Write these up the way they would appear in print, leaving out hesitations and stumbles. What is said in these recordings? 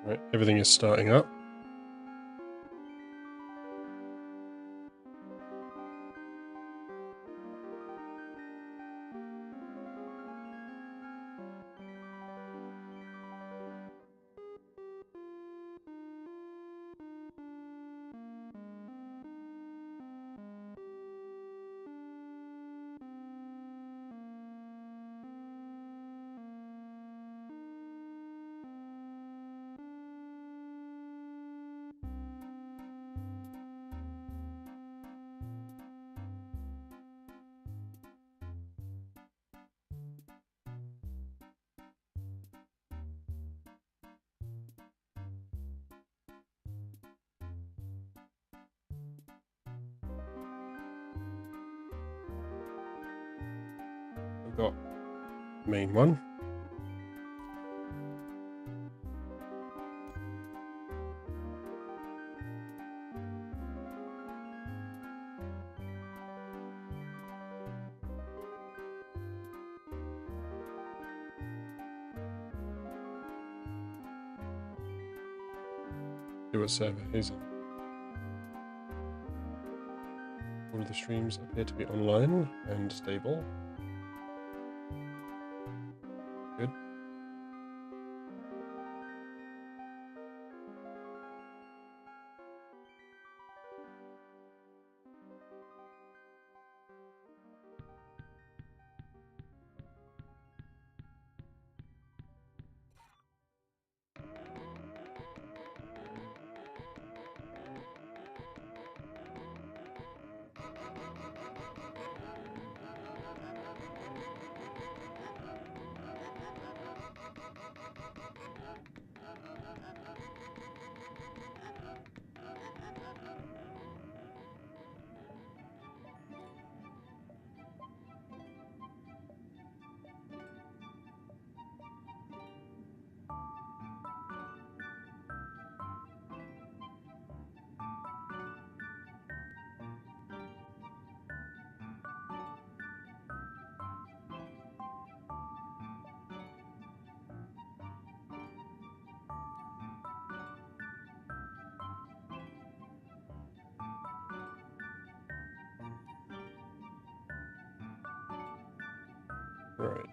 Right, everything is starting up. We've got the main one. See what server is on. All of the streams appear to be online and stable. Good. Right.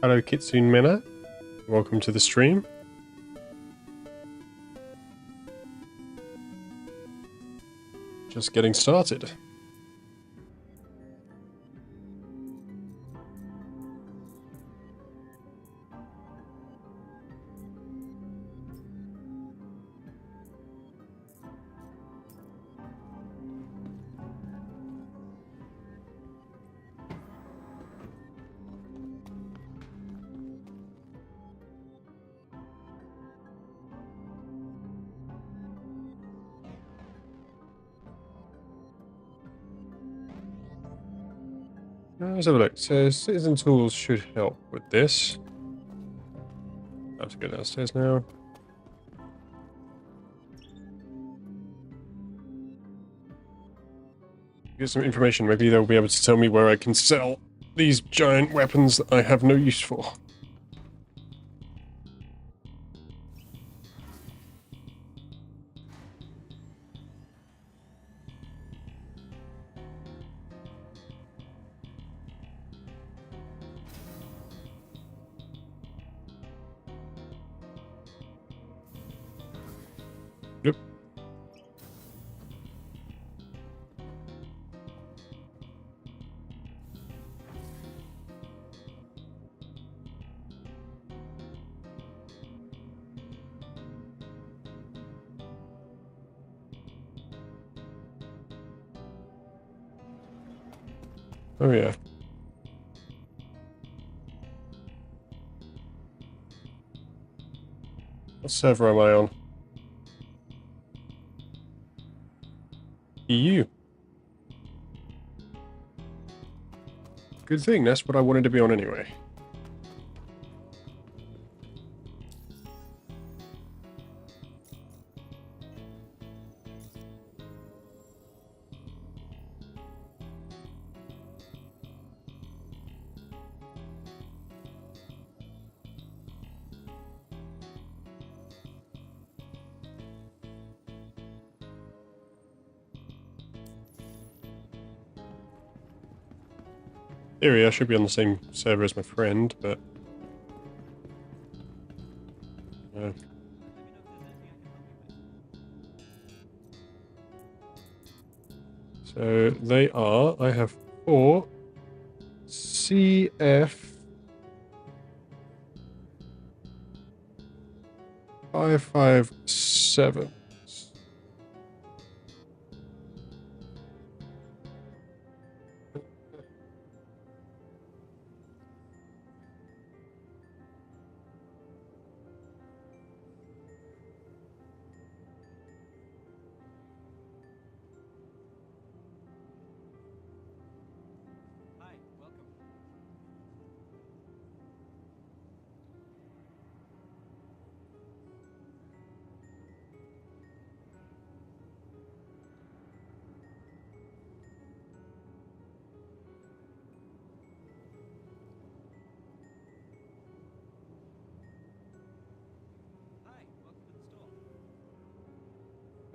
Hello Kitsune Mena, welcome to the stream. Just getting started. Let's have a look. So citizen tools should help with this. I have to go downstairs now. Get some information. Maybe they'll be able to tell me where I can sell these giant weapons that I have no use for. Oh yeah. What server am I on? EU. Good thing, that's what I wanted to be on anyway. Theory, I should be on the same server as my friend, but... So they are, I have 4 CF 557.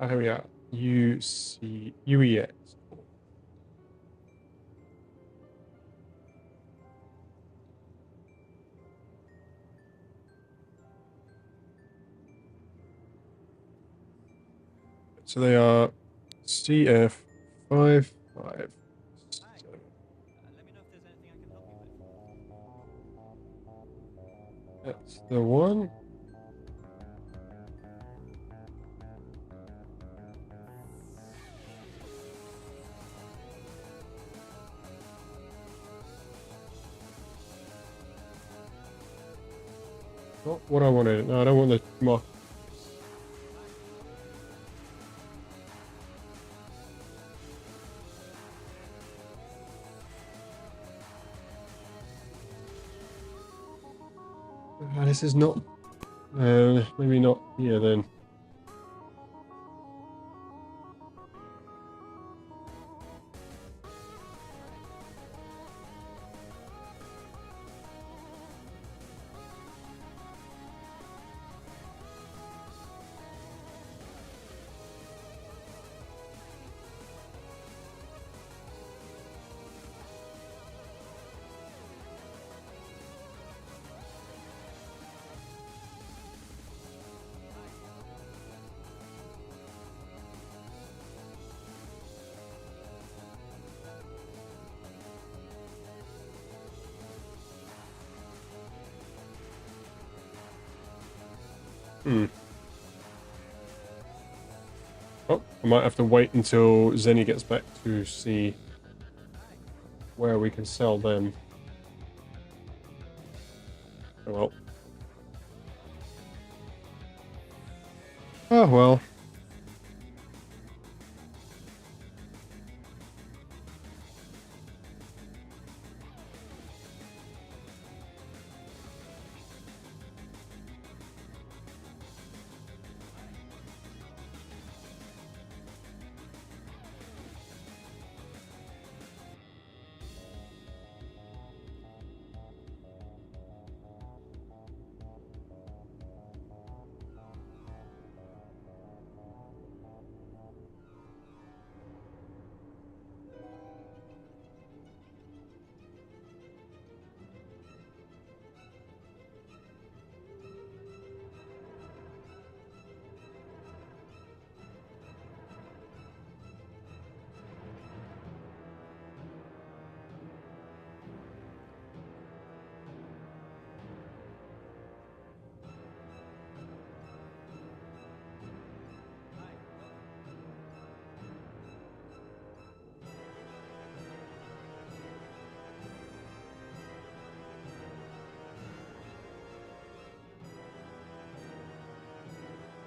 Here we are. UEX. So they are CF 557. That's the one. Not what I wanted. No, I don't want the mark. This is not. Maybe not here then. Hmm. Oh, I might have to wait until Zenny gets back to see where we can sell them. Oh well. Oh well.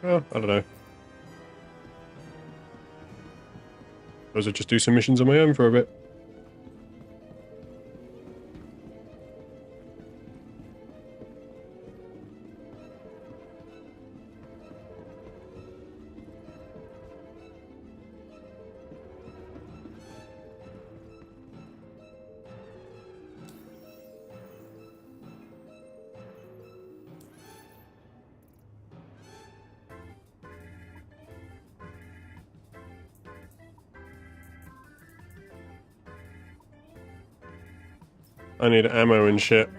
Well, I don't know. Suppose I'll just do some missions on my own for a bit. I need ammo and shit.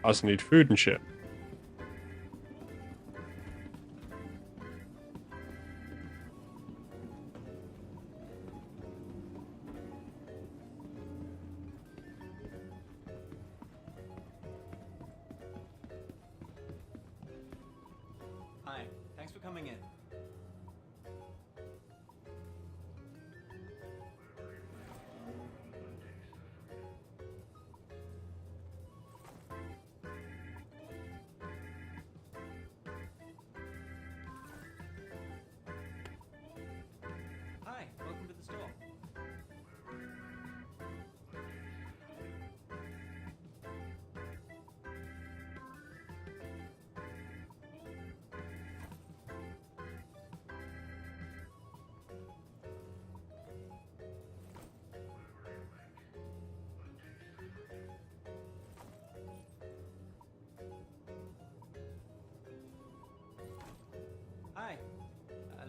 I also need food and shit. Hi, thanks for coming in. Hi, welcome to the store. Hi,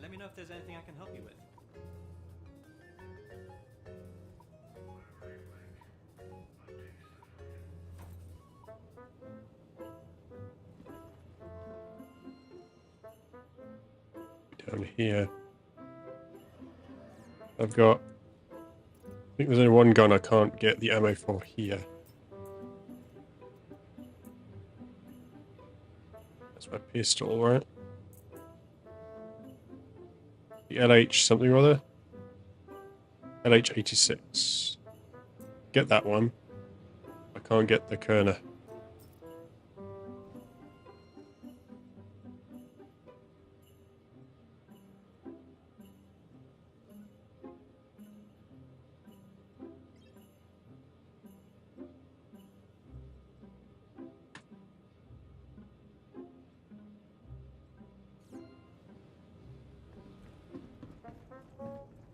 let me know if there's anything I can help you with. Down here. I've got... I think there's only one gun I can't get the ammo for here. That's my pistol, right? The LH something or other? LH-86. Get that one. I can't get the Kerner.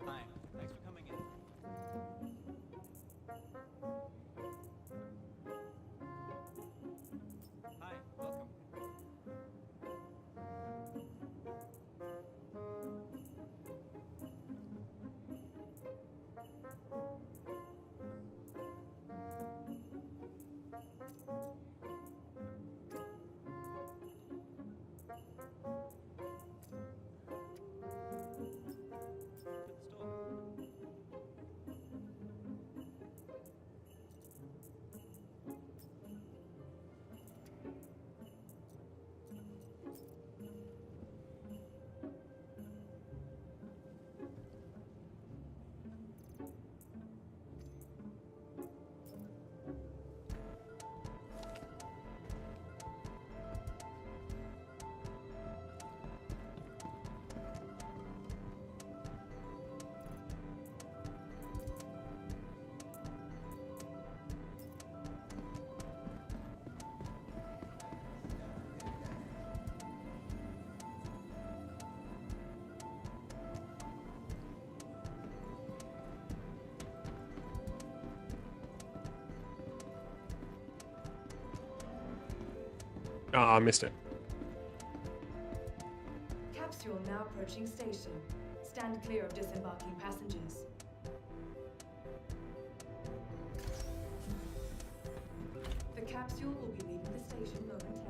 Hi, thanks for coming in. Hi, welcome. To the store. Ah, I missed it. Capsule now approaching station. Stand clear of disembarking passengers. The capsule will be leaving the station momentarily.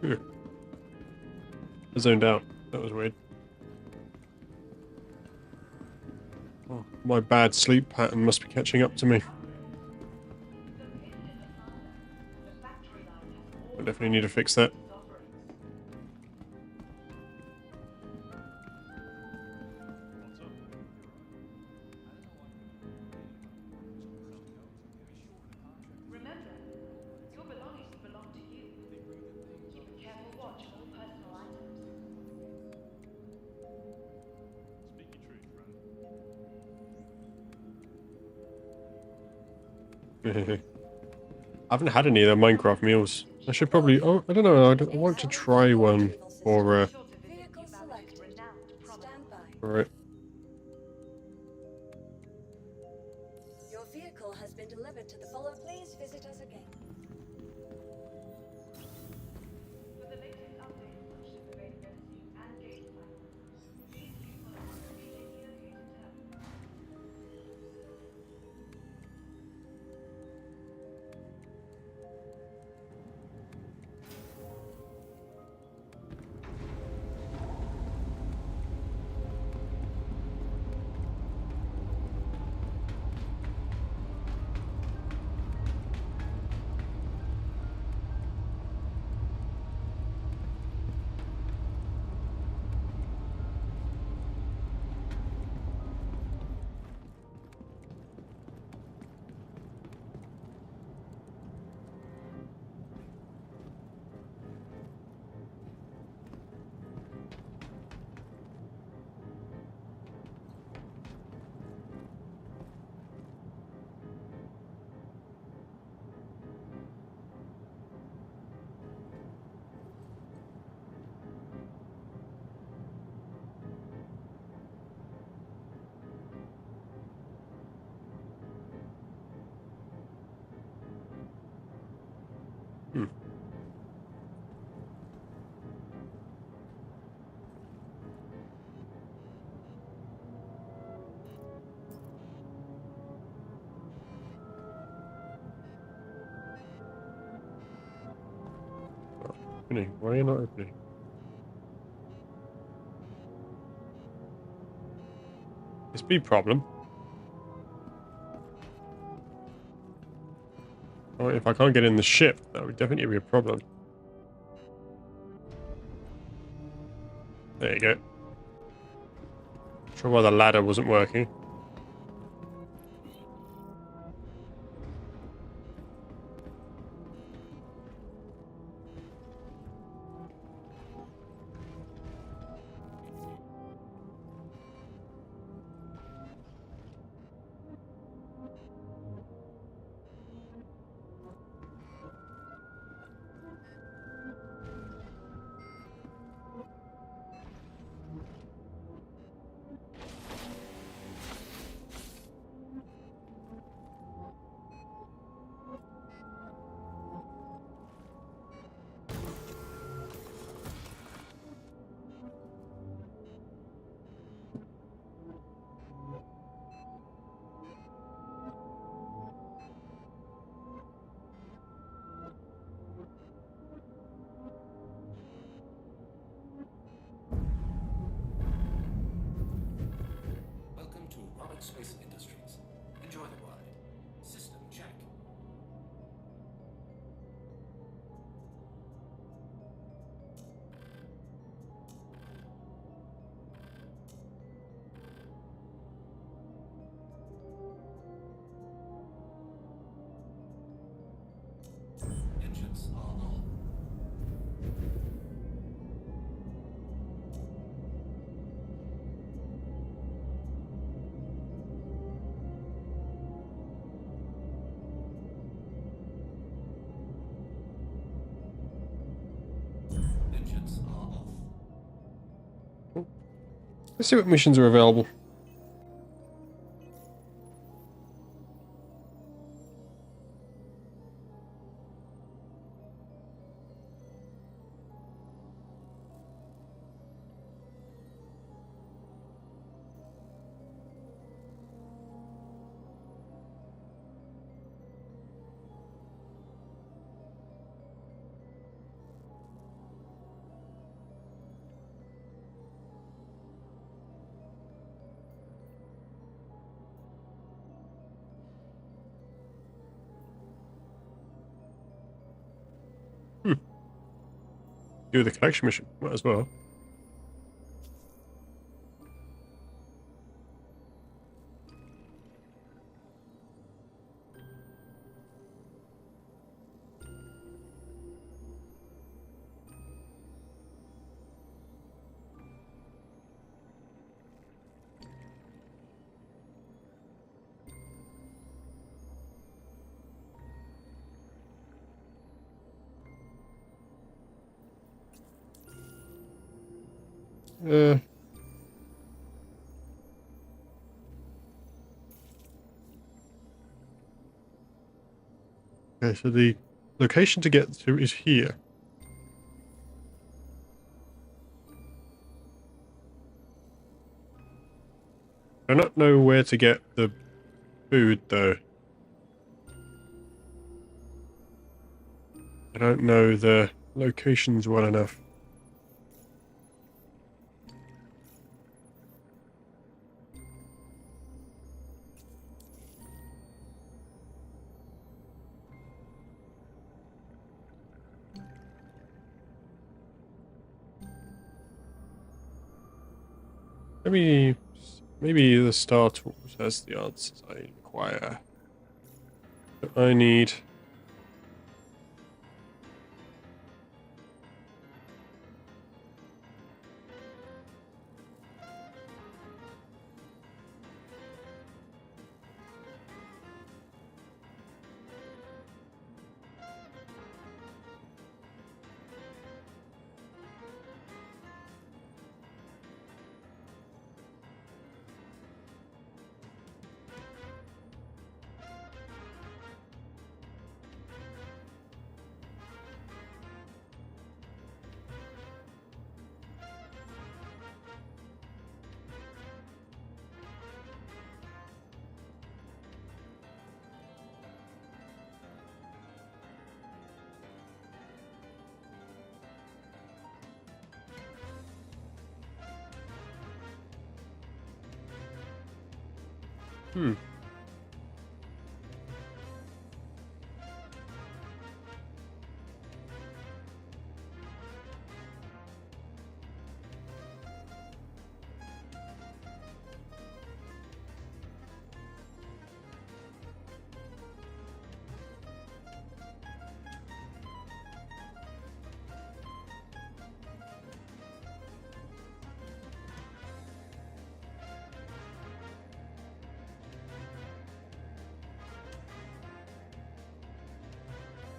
Phew. I zoned out. That was weird. Oh, my bad sleep pattern must be catching up to me. I definitely need to fix that. Remember, your belongings belong to you. Keep a careful watch on all personal items. I haven't had any of the Minecraft meals. I should probably. Oh, I don't know. I want to try one for. Be sure to visit Vehicle New Baba's selected. renowned promenade. Stand by. For it. Your vehicle has been delivered to the follow. Please visit us again. For the latest updates on ship availability and gate cycles, please do follow our conveniently located terminal. Hmm. Not opening. Why are you not opening? This be problem. Oh, if I can't get in the ship, that would definitely be a problem. There you go. Not sure why the ladder wasn't working. Welcome to Robert Space Industries. Enjoy the ride. System check. Engines are on. Engines are off. Let's see what missions are available. Do the collection mission. Might as well. Uh, okay, so the location to get to is here. I don't know where to get the food though. I don't know the locations well enough. Maybe the Star Tools has the answers I require. But I need. Hmm.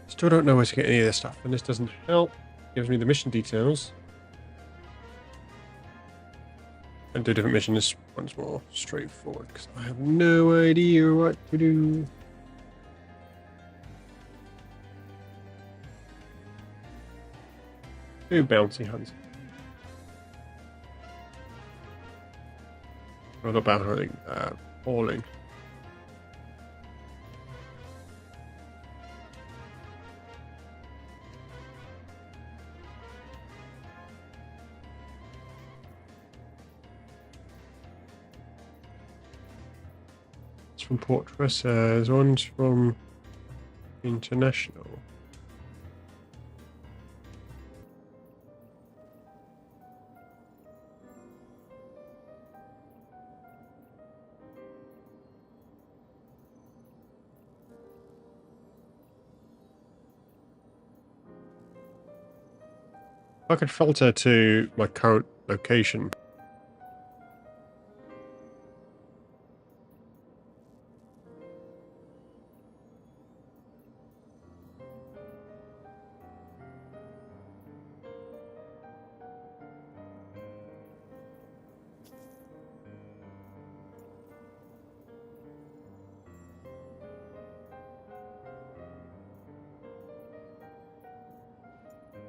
Still don't know where to get any of this stuff, and this doesn't help. Gives me the mission details. And do a different mission. This one's more straightforward because I have no idea what to do. Do bounty hunting. Well, not bounty hunting. Hauling. From Port Tressa, one's from International. I could filter to my current location.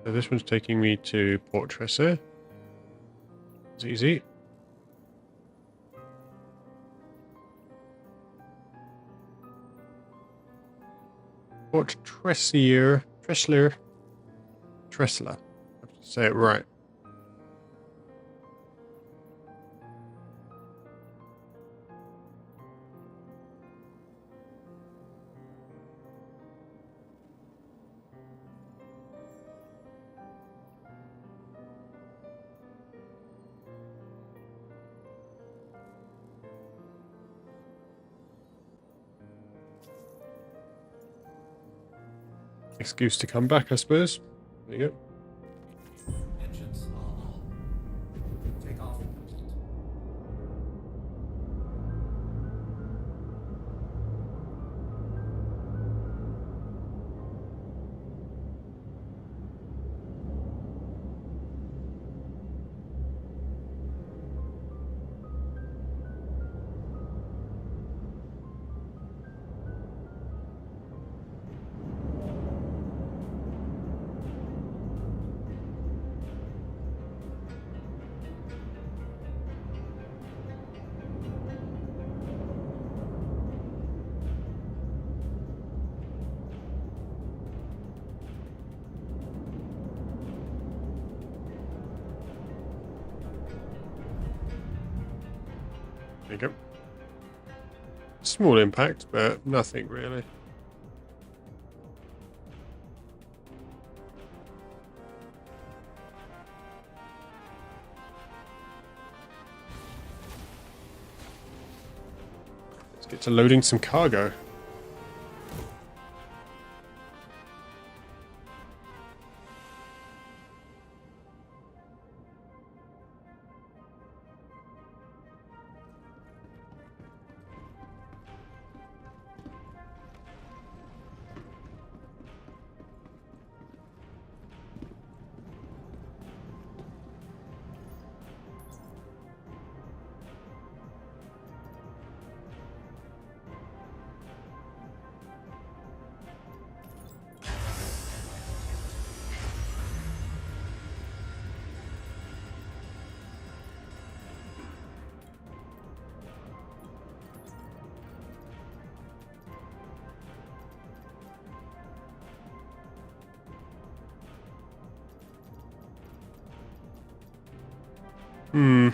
So this one's taking me to Port Tressa. It's easy. Port Tressier. Tressler. I have to say it right. excuse to come back, I suppose. There you go. Engines are on. Take off complete. There you go. Small impact, but nothing really. Let's get to loading some cargo. Hmm.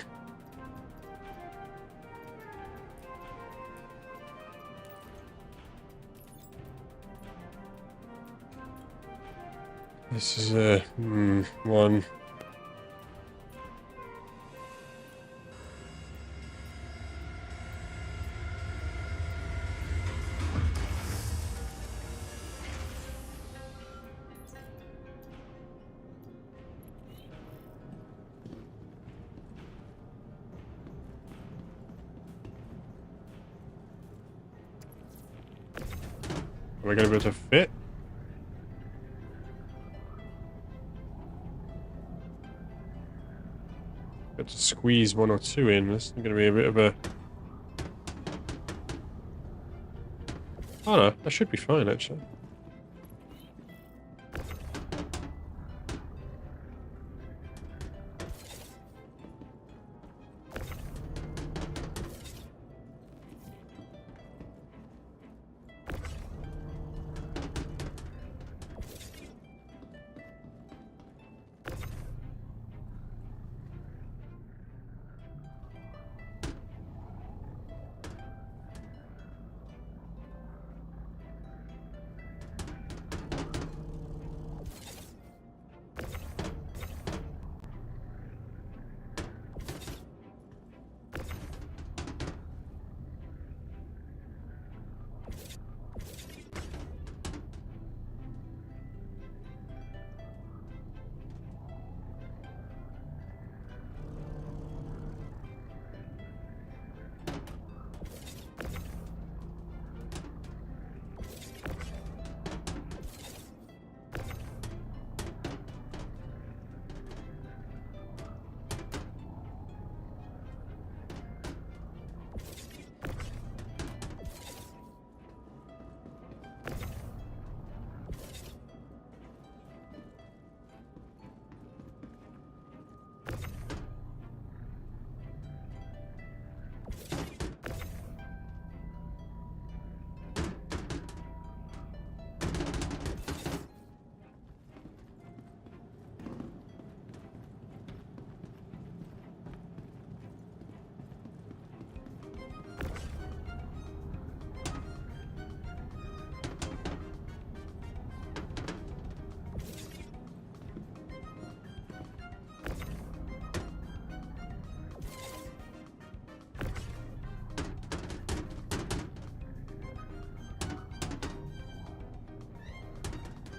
This is a one. Are we going to be able to fit? Got to squeeze one or two in. This is going to be a bit of a... Oh no, that should be fine actually.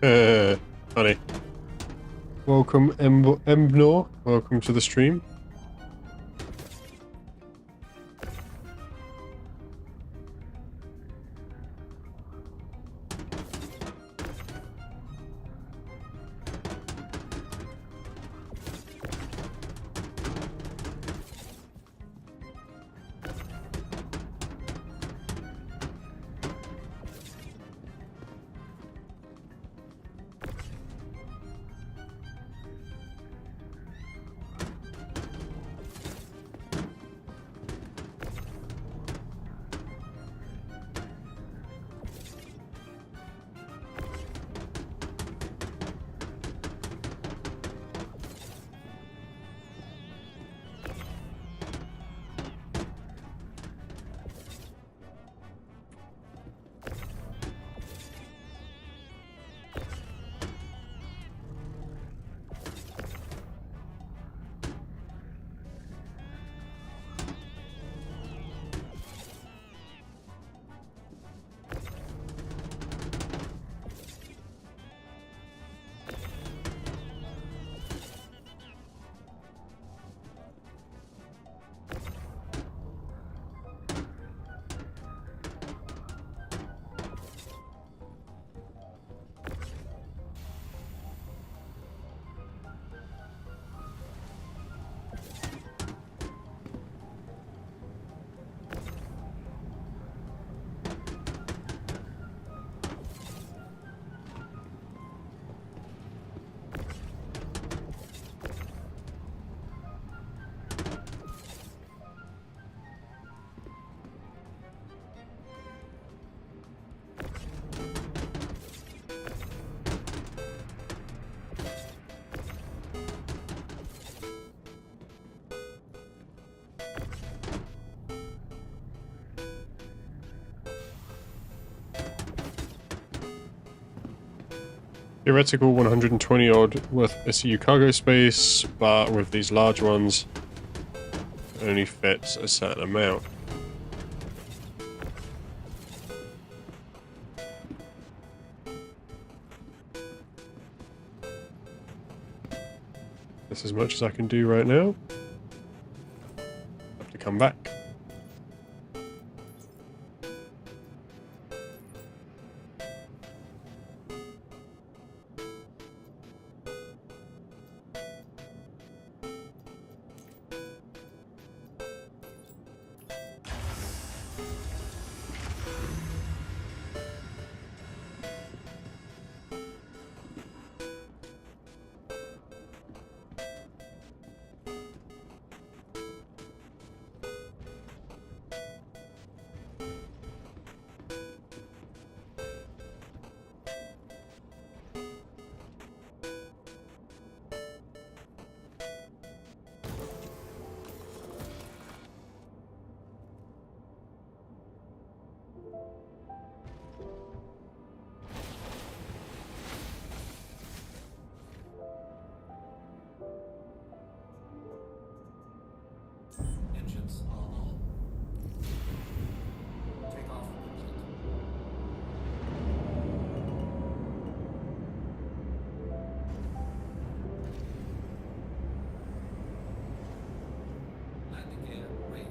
Funny. Welcome, Embnor. Welcome to the stream. Theoretical 120 odd with SEU cargo space, but with these large ones, it only fits a certain amount. That's as much as I can do right now. Have to come back. Engines are on. Take off complete. Landing gear raised.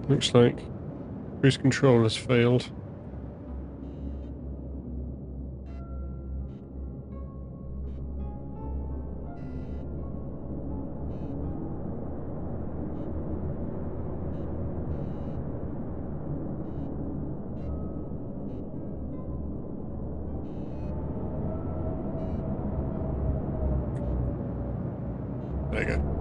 Looks like cruise control has failed. There you go.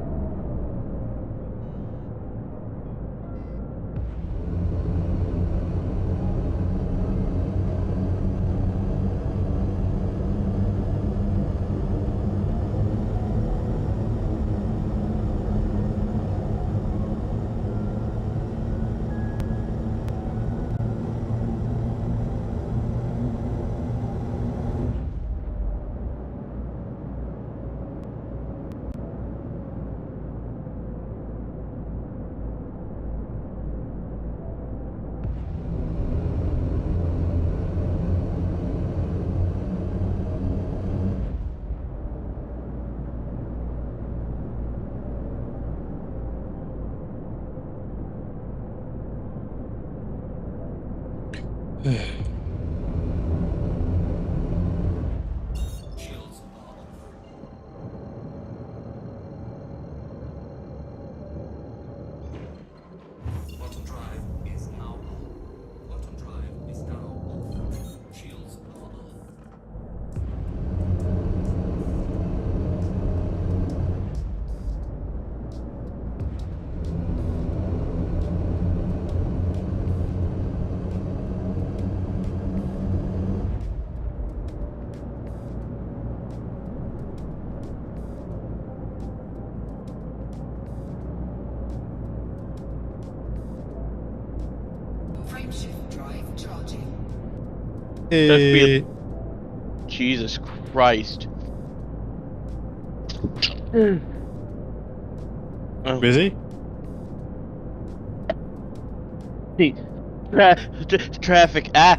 Shields are off. Quantum drive is now on. Quantum drive is now off. Shields are off. Frameshift drive charging. Eh, Jesus Christ. Oh. busy? Traffic. Ow.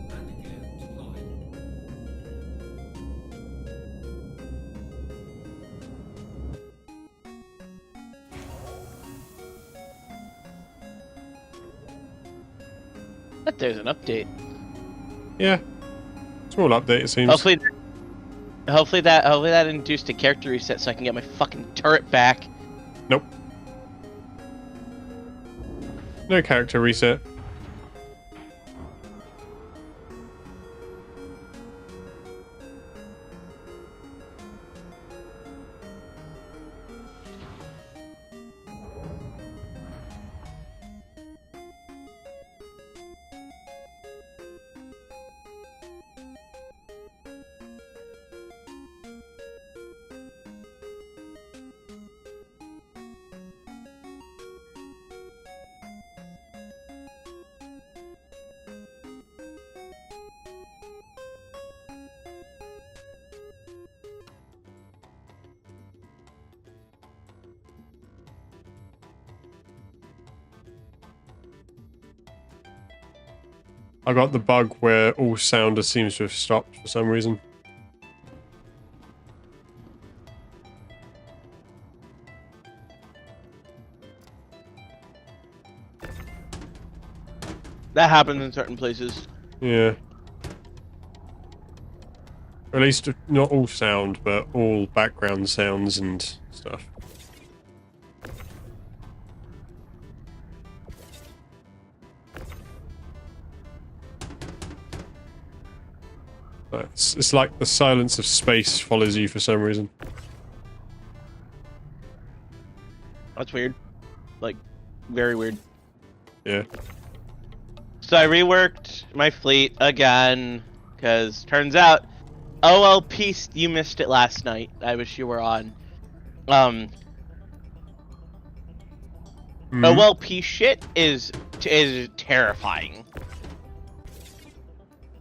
Landing gear deployed. But there's an update. Yeah. Small update, it seems. Hopefully that induced a character reset so I can get my fucking turret back. Nope. No character reset. I got the bug where all sound just seems to have stopped for some reason. That happens in certain places. Yeah. Or at least not all sound, but all background sounds and stuff. It's like the silence of space follows you for some reason. That's weird. Like, very weird. Yeah. So I reworked my fleet again, because turns out, OLP, you missed it last night. I wish you were on. OLP shit is terrifying.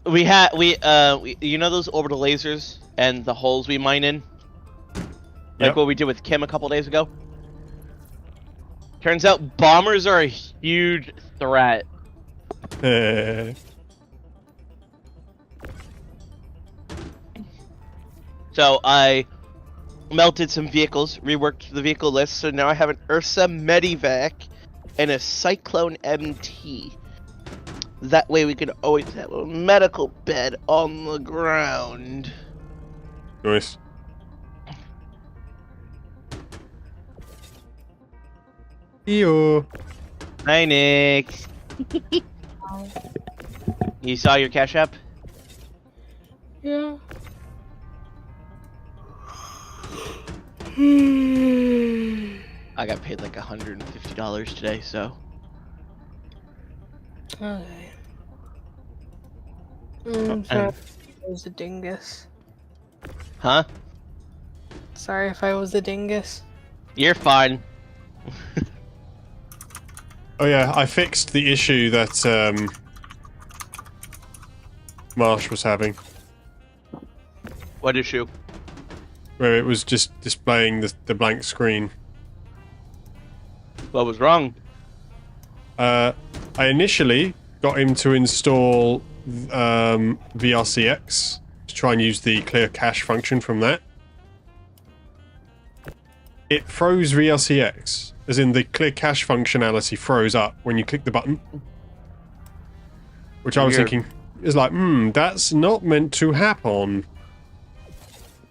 We you know those orbital lasers and the holes we mine in? Like Yep. what we did with Kim a couple days ago? Turns out bombers are a huge threat. So I melted some vehicles, reworked the vehicle list, so now I have an Ursa Medivac and a Cyclone MT. That way we can always have a medical bed on the ground. Nice. Ew. Hi, Nick. You saw your Cash App? Yeah. I got paid like $150 today, so. Okay. Sorry if I was a dingus. Huh? Sorry if I was a dingus. You're fine. Oh yeah, I fixed the issue that Marsh was having, What issue? where it was just displaying the blank screen. What was wrong? I initially got him to install VRCX to try and use the clear cache function from that. It froze VRCX, as in the clear cache functionality froze up when you click the button. Which I was Weird. thinking is like, that's not meant to happen.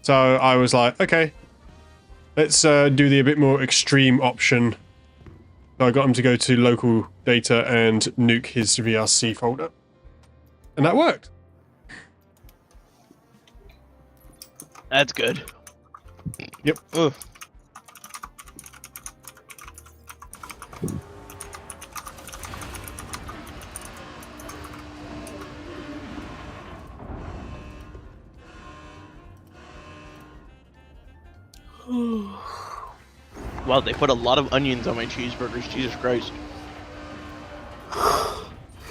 So I was like, okay, let's do the a bit more extreme option. So I got him to go to local data and nuke his VRC folder. And that worked. That's good. Yep. Ugh. Wow, they put a lot of onions on my cheeseburgers. Jesus Christ.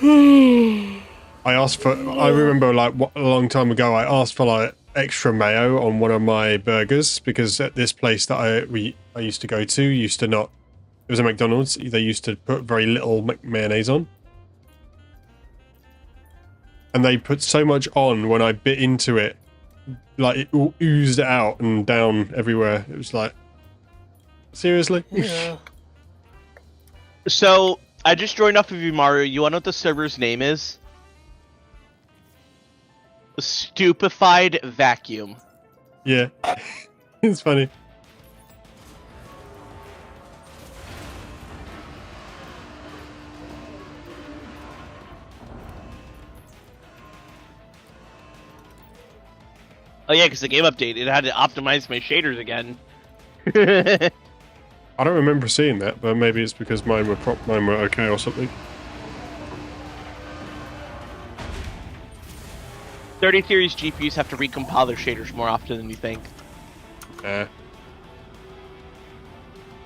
I asked for, I remember like a long time ago, I asked for like extra mayo on one of my burgers because at this place that I used to go to used to not, it was a McDonald's, they used to put very little mayonnaise on. And they put so much on when I bit into it, like it all oozed out and down everywhere. It was like, seriously? Yeah. So, I just joined off of you, Mario. You wanna know what the server's name is? Stupefied Vacuum. Yeah. It's funny. Oh yeah, because the game update, it had to optimize my shaders again. I don't remember seeing that, but maybe it's because mine were okay or something. 30 series GPUs have to recompile their shaders more often than you think. I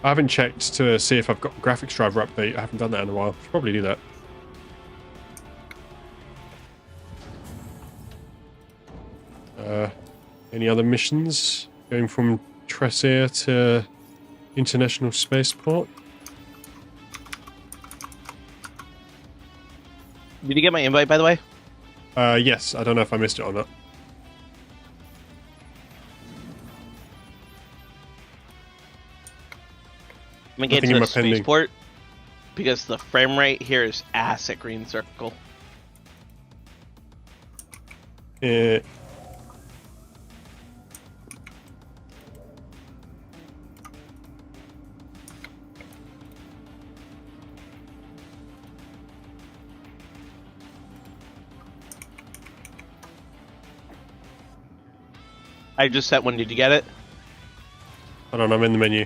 haven't checked to see if I've got graphics driver update. I haven't done that in a while. Should probably do that. Any other missions? Going from Tressier to International Spaceport? Did you get my invite, by the way? Yes. I don't know if I missed it or not. I'm gonna get Nothing to in the my pending. spaceport because the frame rate here is ass at Green Circle. I just sent one. Did you get it? Hold on, I'm in the menu.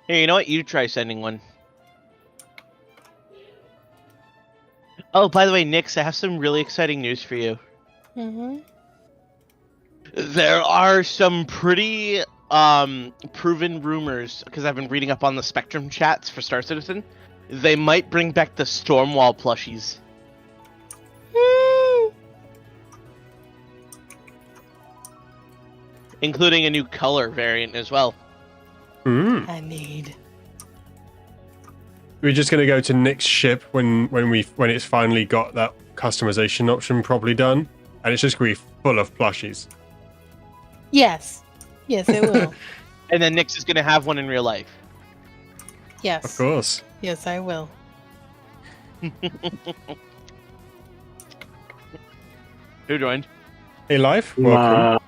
Here, you know what? You try sending one. Oh, by the way, Nix, I have some really exciting news for you. Mm-hmm. There are some pretty proven rumors, because I've been reading up on the Spectrum chats for Star Citizen. They might bring back the Stormwall plushies. Including a new color variant as well. I need. We're just gonna go to Nick's ship when it's finally got that customization option properly done, and it's just gonna be full of plushies. Yes. Yes, it will. And then Nix is going to have one in real life. Yes. Of course. Yes, I will. Who joined? Hey, Life, welcome.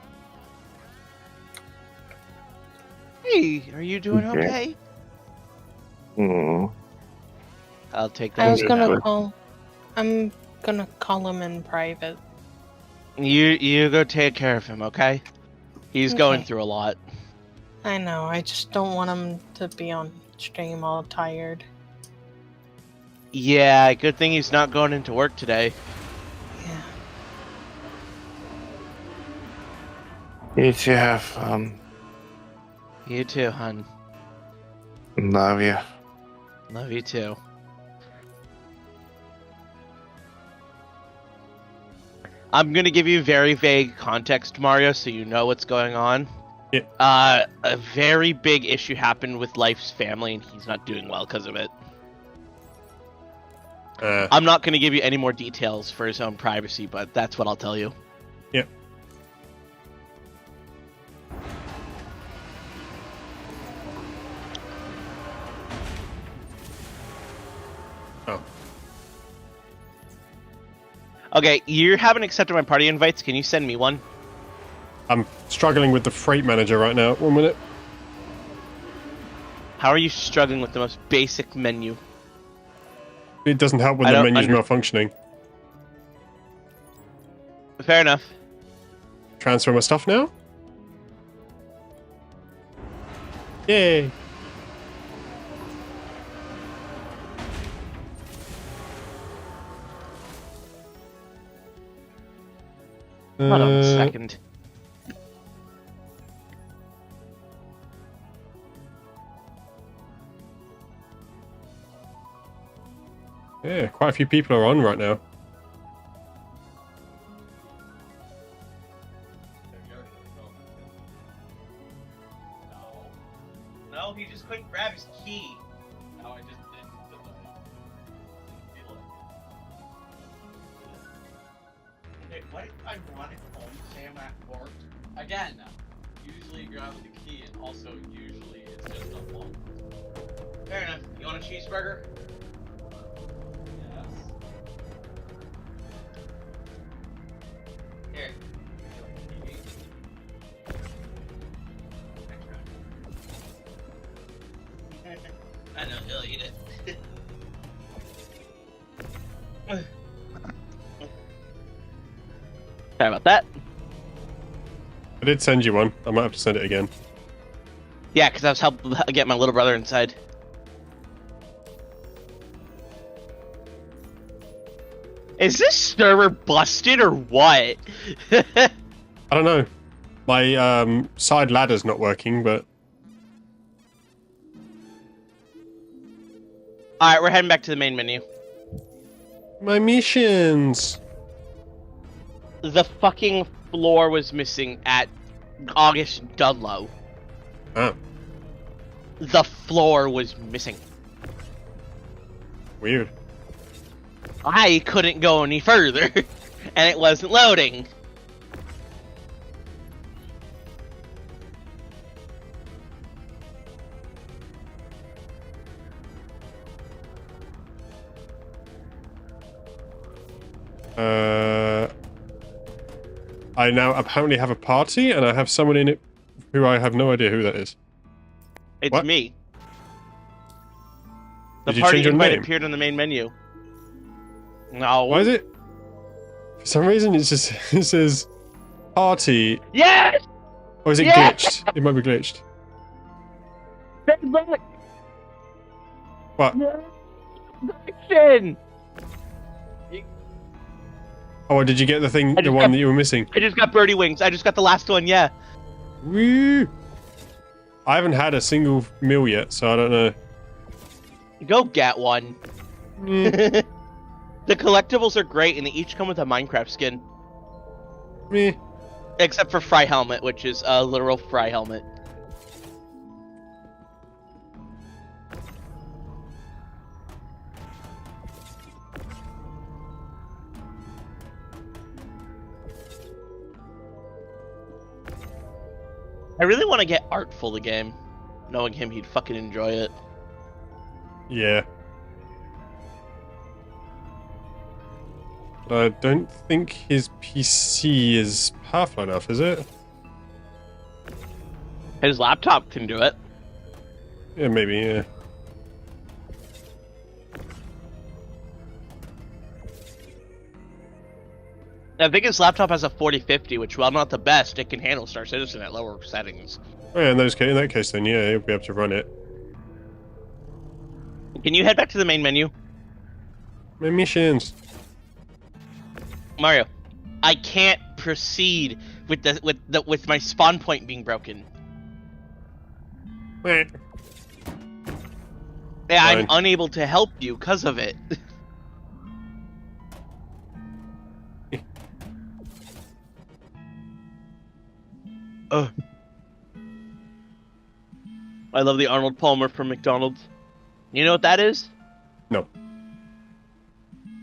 Hey, are you doing okay? I'll take that. I was gonna call. I'm gonna call him in private. You go take care of him, okay? He's going Okay. through a lot. I know. I just don't want him to be on stream all tired. Yeah, good thing he's not going into work today. Yeah. You two have fun. You too, hun. Love you. Love you too. I'm gonna give you very vague context, Mario, so you know what's going on. Yeah. A very big issue happened with Life's family, and he's not doing well because of it. I'm not gonna give you any more details for his own privacy, but that's what I'll tell you. Yep. Oh. Okay, you haven't accepted my party invites. Can you send me one? I'm struggling with the freight manager right now. 1 minute. How are you struggling with the most basic menu? It doesn't help when I the don't menu's under- malfunctioning. Fair enough. Transfer my stuff now? Yay! Hold on a second. Yeah, quite a few people are on right now. No, he just couldn't grab his key. No, I just didn't feel it. Hey, what if I run it home, say I'm at work? Again, usually you grab the key, and also usually it's just a lock. Fair enough. You want a cheeseburger? Yes. Here. I know, he'll eat it. Sorry about that. I did send you one. I might have to send it again. Yeah, because I was helping get my little brother inside. Is this server busted or what? I don't know. My side ladder's not working, but Alright, we're heading back to the main menu. my missions. The fucking floor was missing at August Dudlow. Oh, The floor was missing. weird. I couldn't go any further, and it wasn't loading. I now apparently have a party, and I have someone in it who I have no idea who that is. It's What? me. The Did you party change your invite name? appeared on the main menu. No. Why is it? For some reason, it just it says party. Yes! Or is it Yeah! glitched? It might be glitched. Look! What? Action! Oh, did you get the thing, I the just one got- that you were missing? I just got birdie wings. I just got the last one, yeah. Woo! I haven't had a single meal yet, so I don't know. Go get one. Meh. The collectibles are great, and they each come with a Minecraft skin. Meh. Except for Fry Helmet, which is a literal Fry Helmet. I really want to get Artful the game. Knowing him, he'd fucking enjoy it. Yeah. I don't think his PC is powerful enough, is it? His laptop can do it. Yeah, maybe, yeah. I think his laptop has a 4050, which, while not the best, it can handle Star Citizen at lower settings. Oh, yeah, in that case, then, yeah, he'll be able to run it. Can you head back to the main menu? My missions. Mario, I can't proceed with my spawn point being broken. Meh. Yeah, I'm Fine. unable to help you because of it. Ugh. I love the Arnold Palmer from McDonald's. You know what that is? No.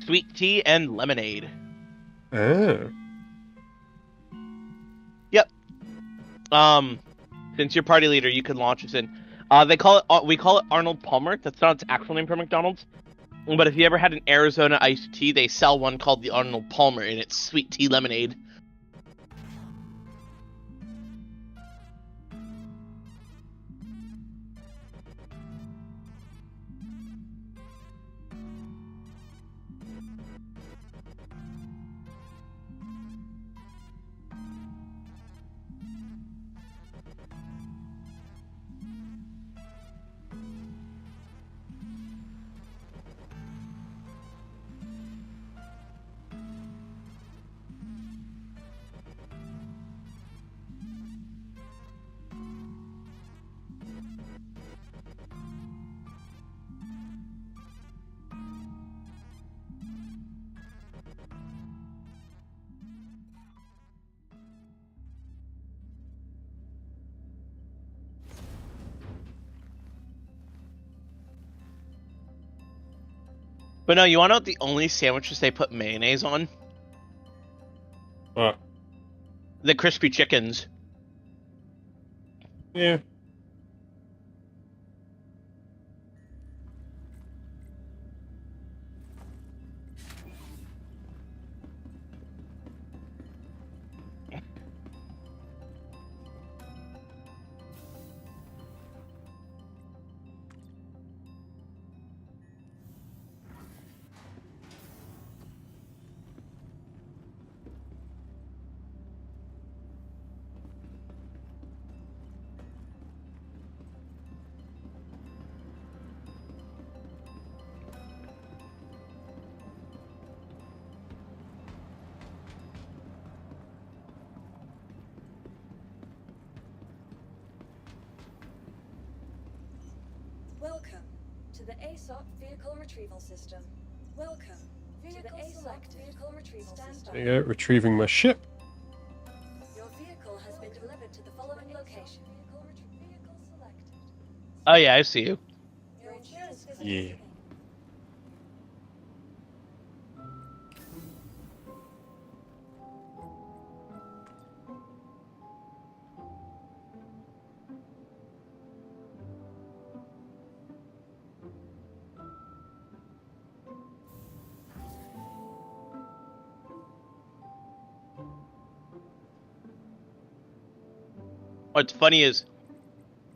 Sweet tea and lemonade. Ah. Yep. Since you're party leader, you can launch us in. We call it Arnold Palmer. That's not its actual name for McDonald's. But if you ever had an Arizona iced tea, they sell one called the Arnold Palmer, and it's sweet tea lemonade. But no, you want to know what the only sandwiches they put mayonnaise on? What? The crispy chickens. Yeah. Welcome to the ASOC Vehicle Retrieval System. Welcome to the ASOC Vehicle Retrieval System. There you go, retrieving my ship. Your vehicle has been delivered to the following location. Vehicle selected. Oh yeah, I see you. Your insurance is Yeah. What's funny is,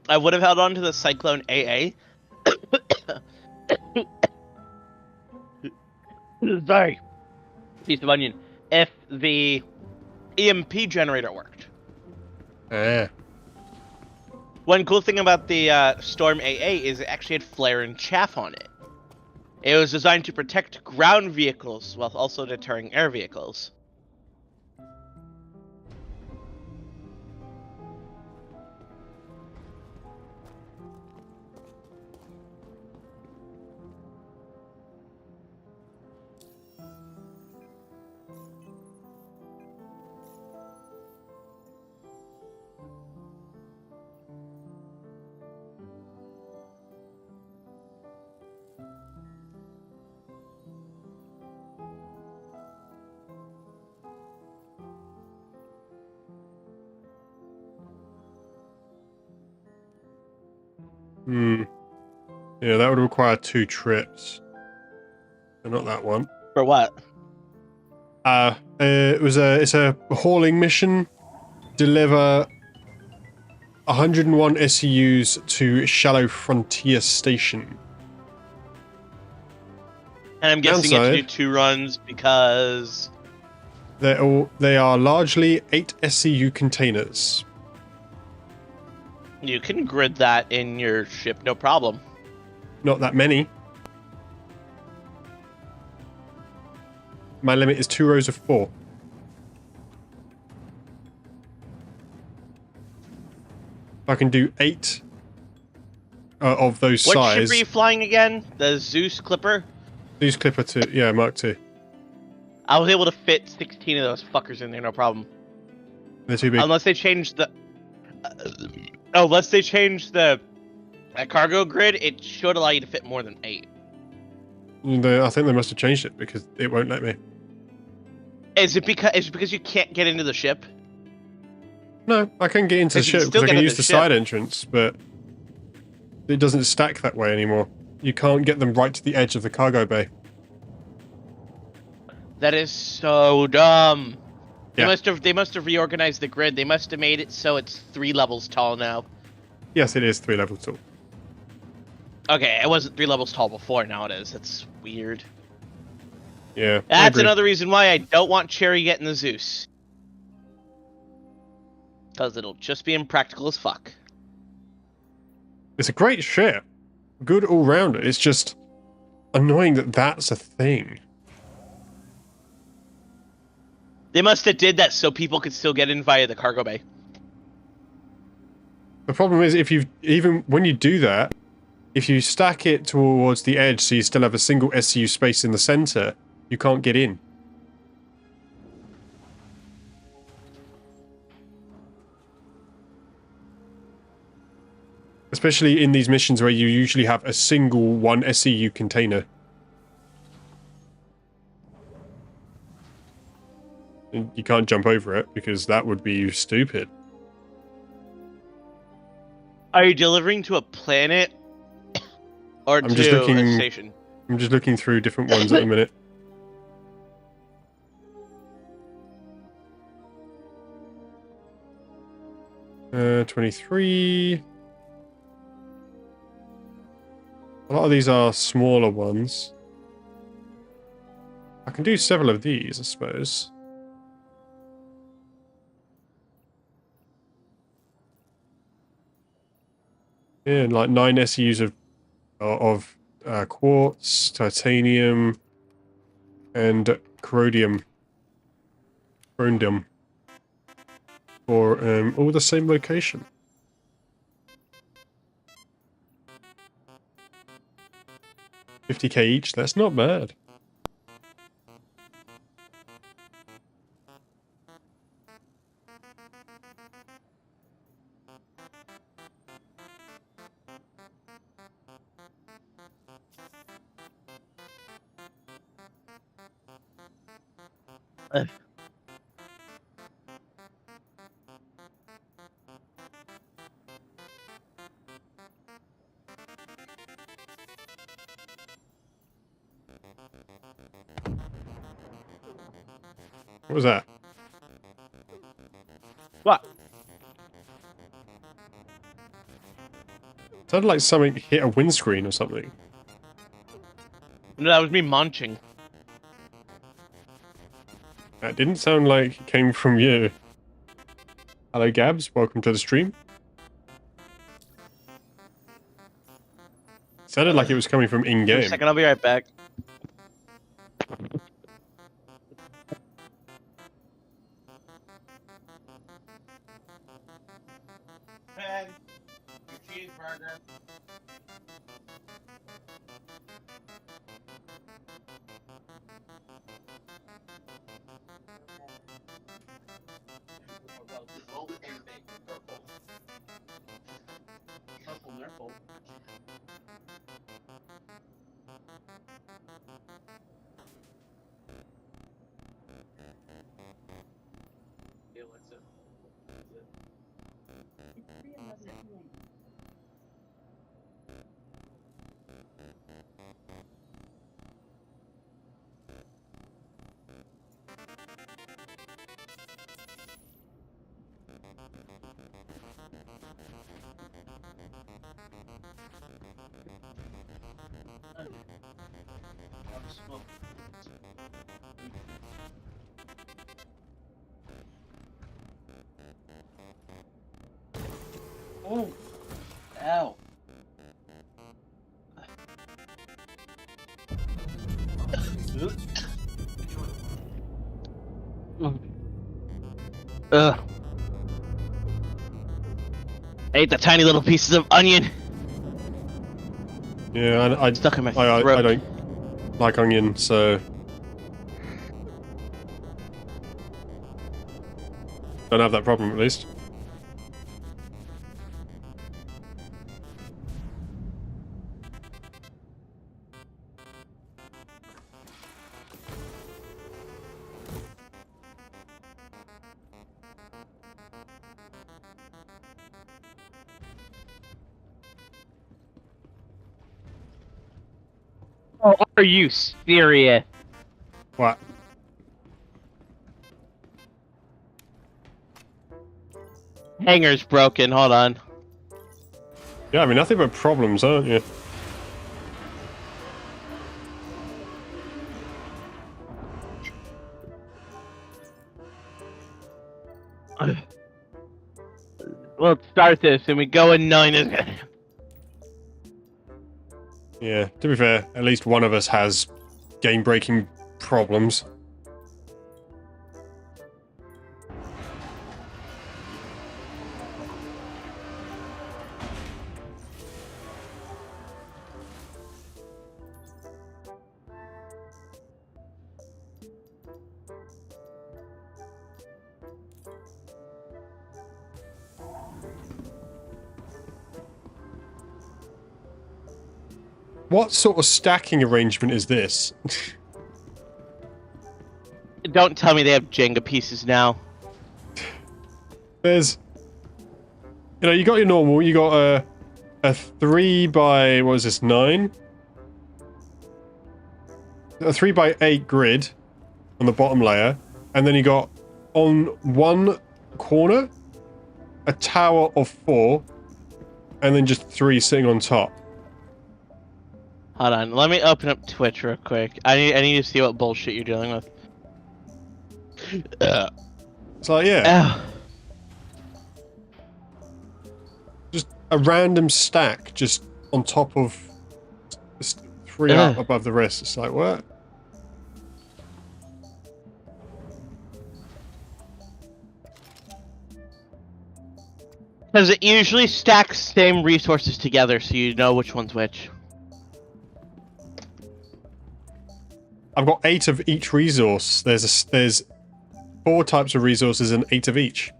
I would have held on to the Cyclone AA. Sorry. Piece of onion. If the EMP generator worked. One cool thing about the Storm AA is it actually had flare and chaff on it. It was designed to protect ground vehicles while also deterring air vehicles. Yeah, that would require 2 trips. But not that one. For what? It's a hauling mission. Deliver 101 SEUs to Shallow Frontier Station. And I'm guessing you have to do Downside, 2 runs because... They are largely 8 SEU containers. You can grid that in your ship, no problem. Not that many. My limit is 2 rows of 4. I can do 8 of those What size. ship are you flying again? The Zeus Clipper? Zeus Clipper 2, yeah, Mark 2. I was able to fit 16 of those fuckers in there, no problem. They're too big. Unless they change the... unless they change the cargo grid, it should allow you to fit more than 8. I think they must have changed it because it won't let me. Is it because you can't get into the ship? No, I can get into the You can ship still because I get can into use the the ship. side entrance, but it doesn't stack that way anymore. You can't get them right to the edge of the cargo bay. That is so dumb. Yeah. They must have reorganized the grid. They must have made it so it's 3 levels tall now. Yes, it is 3 levels tall. Okay, it wasn't 3 levels tall before, now it is. That's weird. Yeah. I That's agree. another reason why I don't want Cherry getting the Zeus. Because it'll just be impractical as fuck. It's a great ship. Good all rounder. It's just annoying that that's a thing. They must have did that so people could still get in via the cargo bay. The problem is even when you do that, if you stack it towards the edge so you still have a single SU space in the center, you can't get in. Especially in these missions where you usually have a single 1 SEU container. And you can't jump over it because that would be stupid. Are you delivering to a planet or I'm to just looking- a station? I'm just looking through different ones at the minute. Uh, 23. A lot of these are smaller ones. I can do several of these, I suppose. Yeah, like 9 SUs of quartz, titanium, and corrodium. Coronium. For all the same location. $50k each, that's not bad. What was that? What? Sounded like something hit a windscreen or something. No, that was me munching. That didn't sound like it came from you. Hello, Gabs. Welcome to the stream. Sounded like it was coming from Wait a in-game. second, I'll be right back. Ben, your cheeseburger. Purple nipple. Yeah, what's it? Oh, ow. Ugh. I ate the tiny little pieces of onion. Yeah, I Stuck in my I throat. don't like onion, so don't have that problem at least. Oh, are you serious? What? Hanger's broken, hold on. Yeah, I mean, nothing but problems, aren't you? We'll start this and we go in 9. Yeah, to be fair, at least one of us has game-breaking problems. What sort of stacking arrangement is this? Don't tell me they have Jenga pieces now. There's... You know, you got your normal, you got a 3 by... what is this, 9? A 3 by 8 grid on the bottom layer, and then you got on one corner a tower of 4, and then just 3 sitting on top. Hold on, let me open up Twitch real quick. I need to see what bullshit you're dealing with. It's like, yeah. Ow. Just a random stack just on top of just 3 up above the rest. It's like, what? Because it usually stacks same resources together so you know which one's which. I've got 8 of each resource. There's 4 types of resources and 8 of each.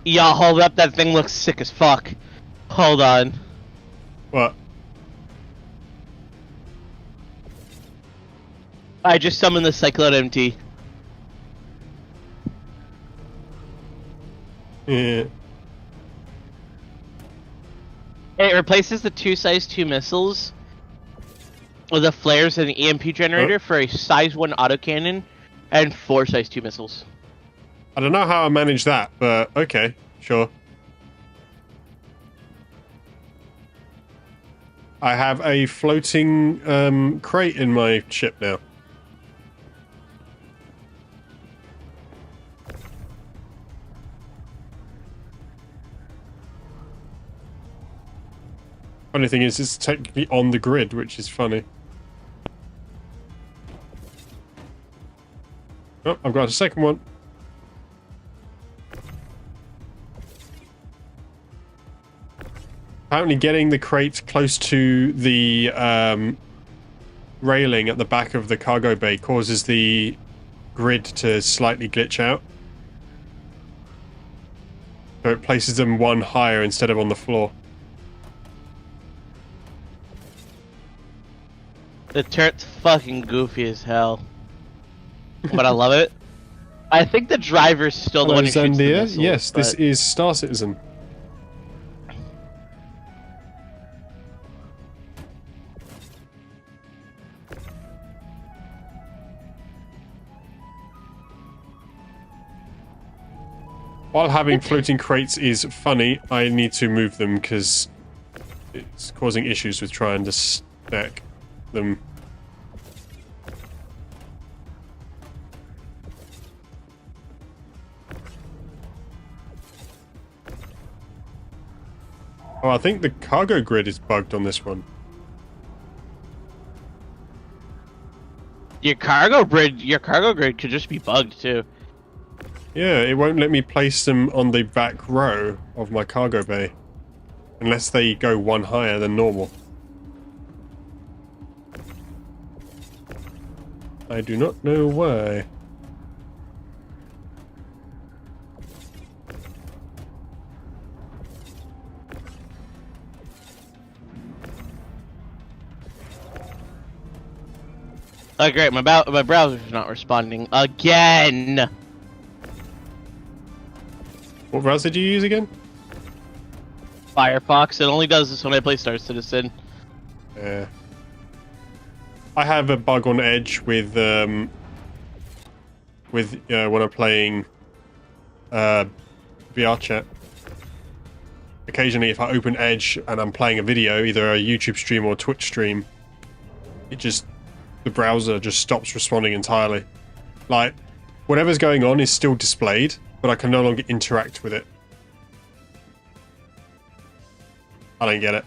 Yeah, hold up, that thing looks sick as fuck. Hold on. What? I just summoned the Cyclone MT. Yeah. It replaces the 2 size 2 missiles with the flares and the EMP generator for a size 1 autocannon and 4 size 2 missiles. I don't know how I managed that, but okay, sure. I have a floating crate in my ship now. Funny thing is, it's technically on the grid, which is funny. Oh, I've got a second one. Apparently getting the crate close to the railing at the back of the cargo bay causes the grid to slightly glitch out. So it places them one higher instead of on the floor. The turret's fucking goofy as hell. But I love it. I think the driver's still the one who shoots the missiles, Yes, but... this is Star Citizen. While having floating crates is funny, I need to move them because it's causing issues with trying to stack them. Oh, I think the cargo grid is bugged on this one. Your cargo grid could just be bugged too. Yeah, it won't let me place them on the back row of my cargo bay. Unless they go one higher than normal. I do not know why. Oh great, my browser's not responding again. What browser did you use again? Firefox. It only does this when I play Star Citizen. Yeah. I have a bug on Edge with when I'm playing VR chat. Occasionally, if I open Edge and I'm playing a video, either a YouTube stream or a Twitch stream, the browser just stops responding entirely. Like, whatever's going on is still displayed, but I can no longer interact with it. I don't get it.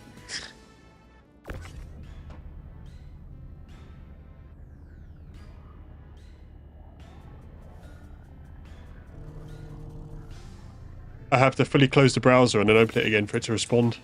I have to fully close the browser and then open it again for it to respond.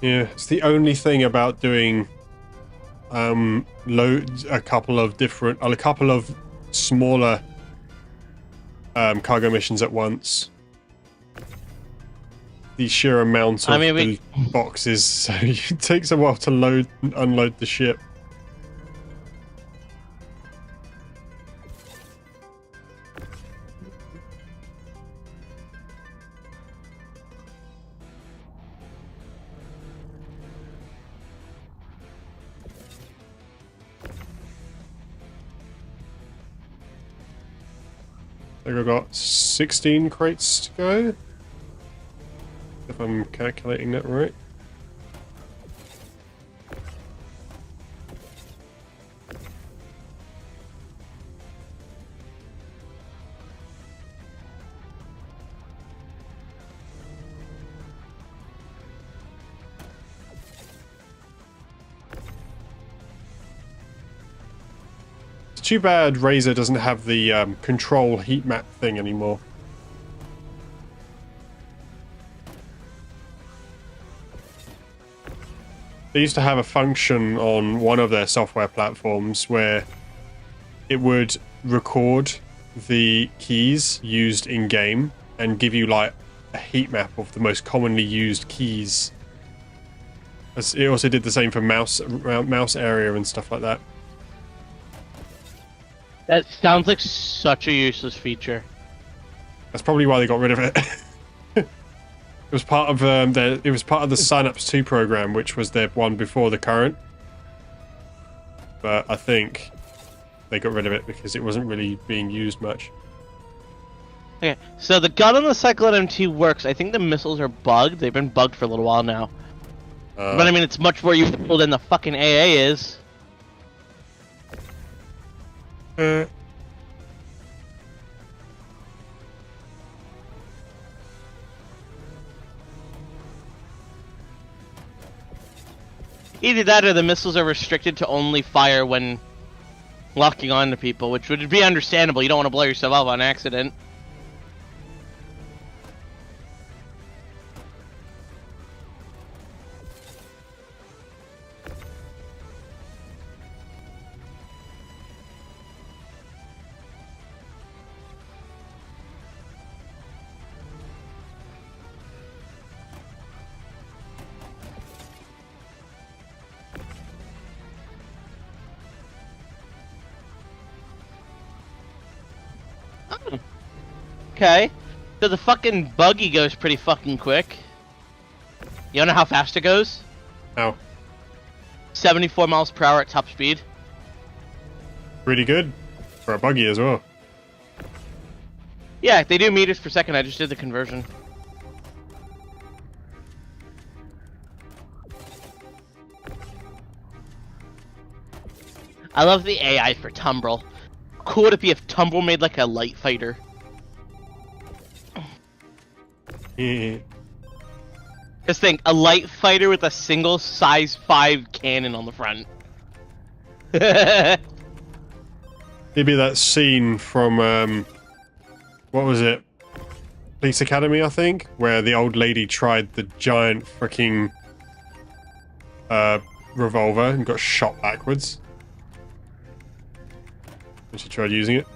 Yeah, it's the only thing about doing a couple of smaller cargo missions at once. The sheer amount of the boxes, so it takes a while to load and unload the ship. I think I've got 16 crates to go, if I'm calculating that right. Too bad Razer doesn't have the control heat map thing anymore. they used to have a function on one of their software platforms where it would record the keys used in game and give you like a heat map of the most commonly used keys. It also did the same for mouse area and stuff like that. That sounds like such a useless feature. That's probably why they got rid of it. It was part of the Synapse 2 program, which was their one before the current. But I think they got rid of it because it wasn't really being used much. Okay, so the gun on the Cyclone MT works. I think the missiles are bugged. They've been bugged for a little while now. But I mean, it's much more useful than the fucking AA is. Either that or the missiles are restricted to only fire when locking onto people, which would be understandable. You don't want to blow yourself up on accident. Okay, so the fucking buggy goes pretty fucking quick. You know how fast it goes? How? 74 miles per hour at top speed. Pretty good for a buggy as well. Yeah, they do meters per second. I just did the conversion. I love the AI for Tumbrel. Cool would it be if Tumbrel made like a light fighter? Just think, a light fighter with a single size 5 cannon on the front. It'd be that scene from, what was it? Police Academy, I think? Where the old lady tried the giant freaking revolver and got shot backwards. When she tried using it.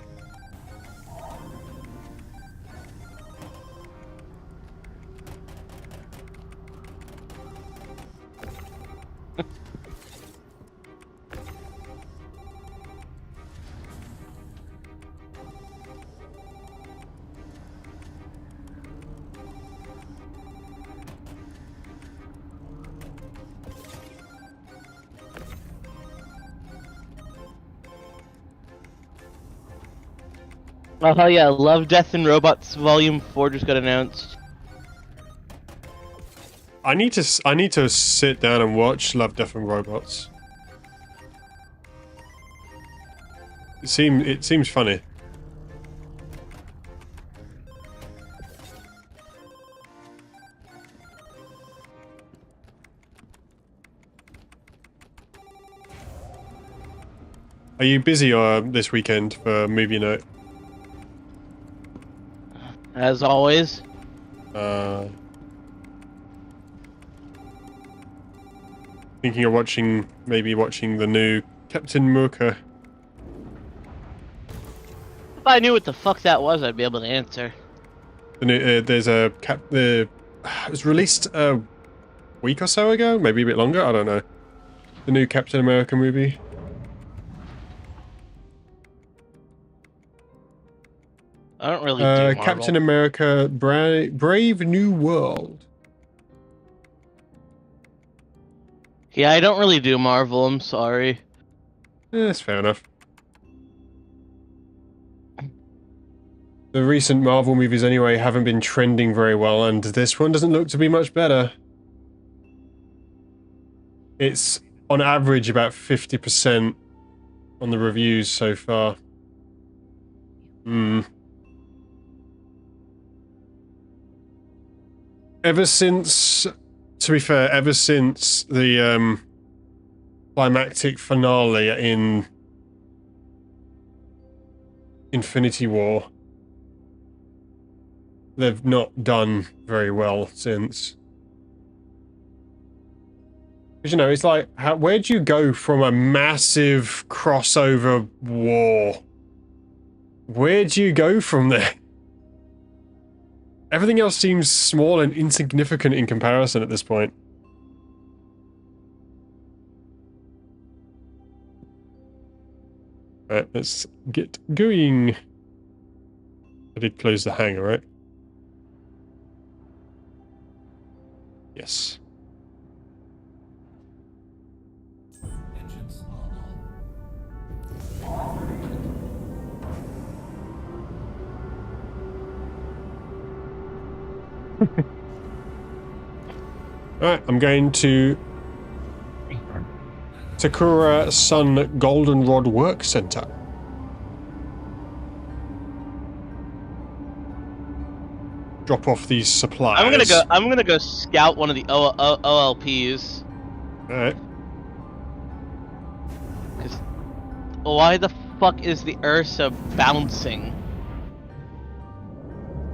Oh hell yeah, Love, Death and Robots Volume 4 just got announced. I need to sit down and watch Love, Death and Robots. It seems funny. Are you busy this weekend for movie night? As always. Thinking of maybe watching the new Captain America. If I knew what the fuck that was, I'd be able to answer. The new, there's a it was released a week or so ago, maybe a bit longer. I don't know. The new Captain America movie. I don't really do Marvel. Captain America: Brave New World. Yeah, I don't really do Marvel. I'm sorry. Yeah, that's fair enough. The recent Marvel movies, anyway, haven't been trending very well, and this one doesn't look to be much better. It's on average about 50% on the reviews so far. Ever since, to be fair, ever since the climactic finale in Infinity War, they've not done very well since. Because, you know, it's like, where do you go from a massive crossover war? Where do you go from there? Everything else seems small and insignificant in comparison at this point. Alright, let's get going. I did close the hangar, right? Yes. Engines are on. Alright, I'm going to Sakura Sun Goldenrod Work Center. Drop off these supplies. I'm gonna go scout one of the OLPs. Alright. Cause why the fuck is the Ursa bouncing?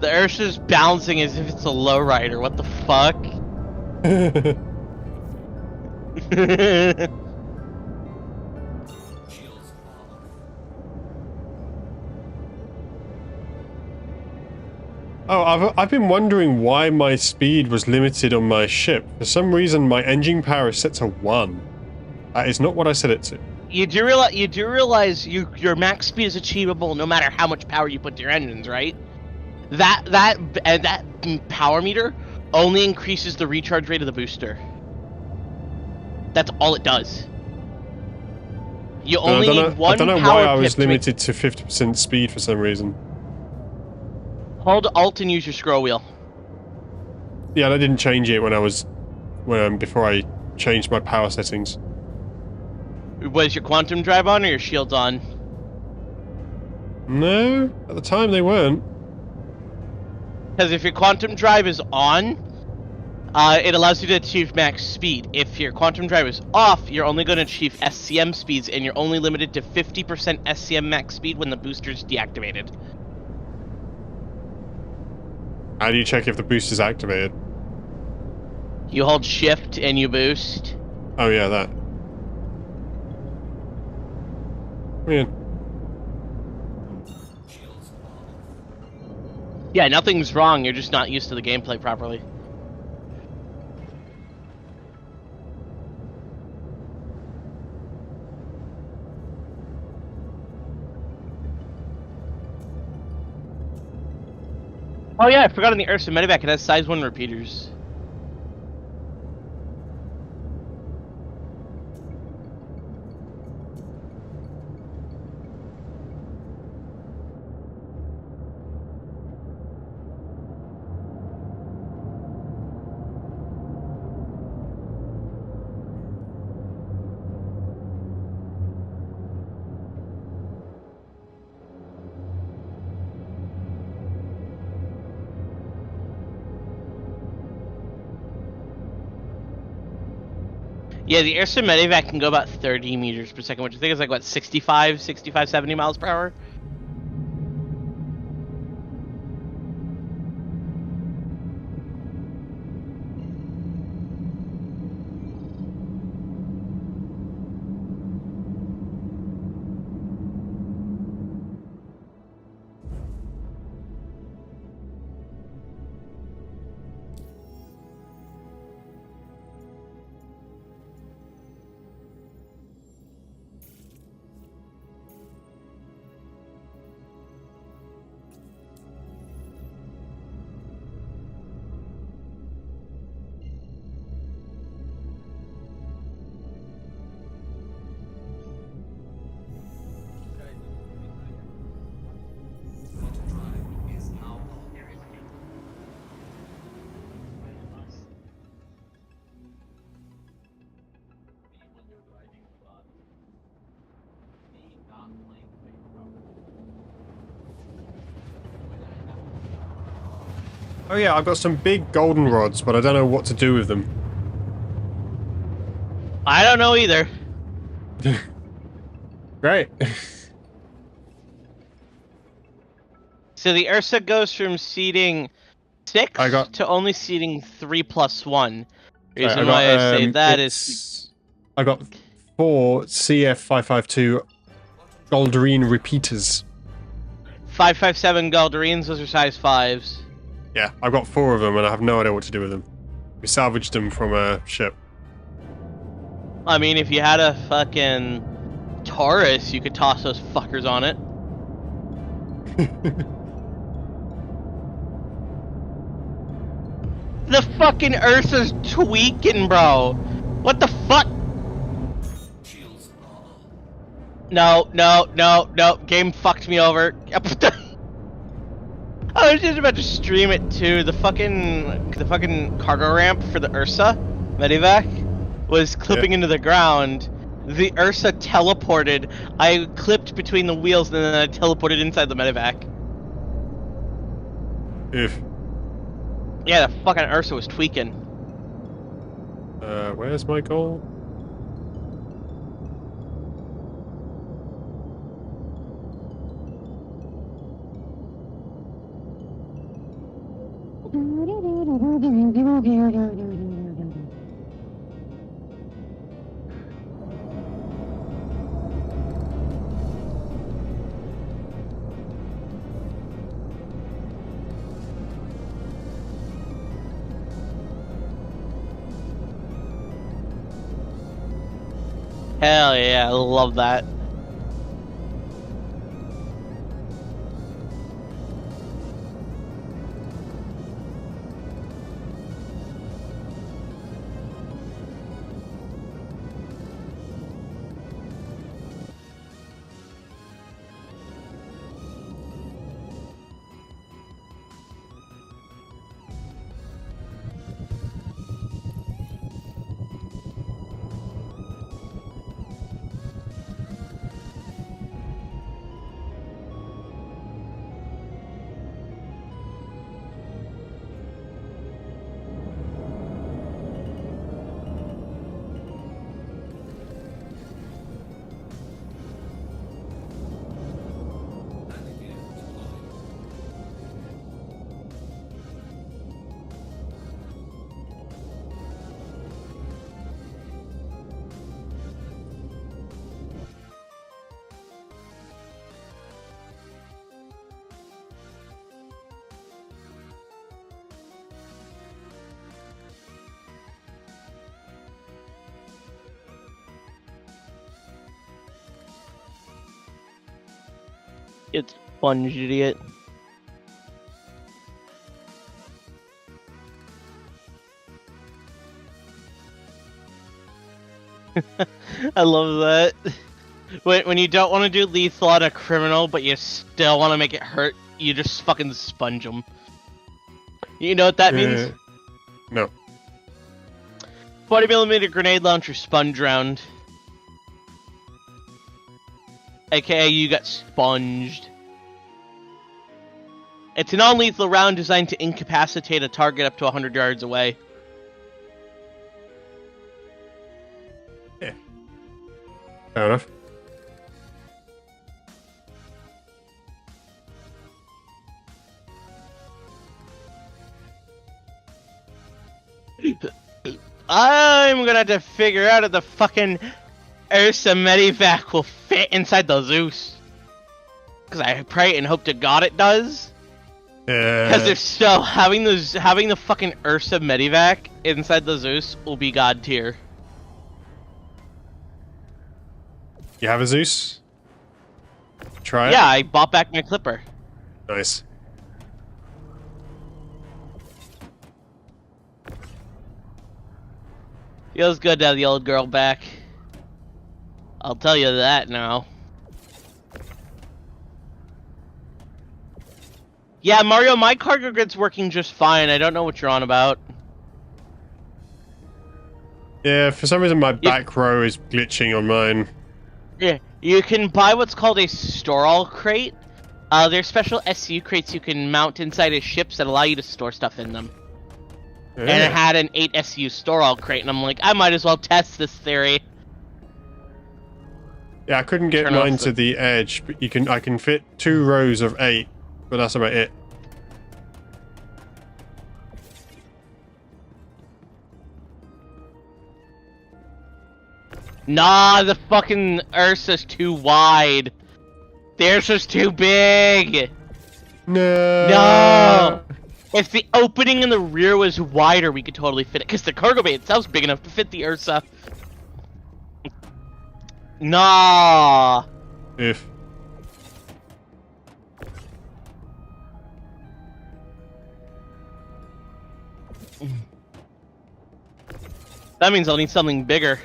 The Ursa's bouncing as if it's a lowrider. What the fuck? Shields are on. Oh, I've been wondering why my speed was limited on my ship. For some reason, my engine power is set to 1. That is not what I set it to. You do realize your max speed is achievable no matter how much power you put to your engines, right? That power meter only increases the recharge rate of the booster. That's all it does. You only need one. I don't know power why I was pip to make- limited to 50% speed for some reason. Hold Alt and use your scroll wheel. Yeah, and I didn't change it before I changed my power settings. Was your quantum drive on or your shields on? No, at the time they weren't. Because if your quantum drive is on, it allows you to achieve max speed. If your quantum drive is off, you're only going to achieve SCM speeds, and you're only limited to 50% SCM max speed when the booster's deactivated. How do you check if the boost is activated? You hold shift and you boost. Oh yeah, that. Weird. Shields are on. Yeah, nothing's wrong, you're just not used to the gameplay properly. Oh yeah, I forgot on the Ursa Medivac it has size 1 repeaters. Yeah, the Ursa Medivac can go about 30 meters per second, which I think is like, what, 65, 70 miles per hour? Quantum drive is now on. Oh yeah, I've got some big golden rods, but I don't know what to do with them. I don't know either. Great. So the Ursa goes from seating 6 I got- to only seating 3+1. Reason I got, why I say that it's- I got 4 CF552 Goldrine repeaters. 557 Galdarines, those are size 5s. Yeah, I've got 4 of them and I have no idea what to do with them. We salvaged them from a ship. I mean, if you had a fucking Taurus, you could toss those fuckers on it. The fucking Ursa's tweaking, bro. What the fuck? Shields are up. No. Game fucked me over. I was just about to stream it too. The fucking cargo ramp for the Ursa Medivac was clipping into the ground. The Ursa teleported. I clipped between the wheels and then I teleported inside the Medivac. Oof. Yeah, the fucking Ursa was tweaking. Where's my goal? Hell yeah, I love that. It's sponge idiot. I love that. When you don't want to do lethal on a criminal, but you still want to make it hurt, you just fucking sponge them. You know what that means? No. 40mm grenade launcher sponge round. AKA you got sponged. It's a non-lethal round designed to incapacitate a target up to 100 yards away. Yeah. Fair enough. I'm gonna have to figure out if the fucking Ursa Medivac will fit inside the Zeus. Because I pray and hope to God it does. Because if so, having the fucking Ursa Medivac inside the Zeus will be god tier. You have a Zeus? Try it? Yeah, I bought back my Clipper. Nice. Feels good to have the old girl back. I'll tell you that now. Yeah, Mario, my cargo grid's working just fine. I don't know what you're on about. Yeah, for some reason my back row is glitching on mine. Yeah, you can buy what's called a store-all crate. They're special SU crates you can mount inside of ships that allow you to store stuff in them. Yeah. And it had an 8 SU store-all crate, and I'm like, I might as well test this theory. Yeah, I couldn't get mine to the edge, but I can fit 2 rows of 8, but that's about it. Nah, the fucking Ursa's too wide. The Ursa's too big. No. If the opening in the rear was wider, we could totally fit it. Because the cargo bay itself's big enough to fit the Ursa. Nah. If. That means I'll need something bigger.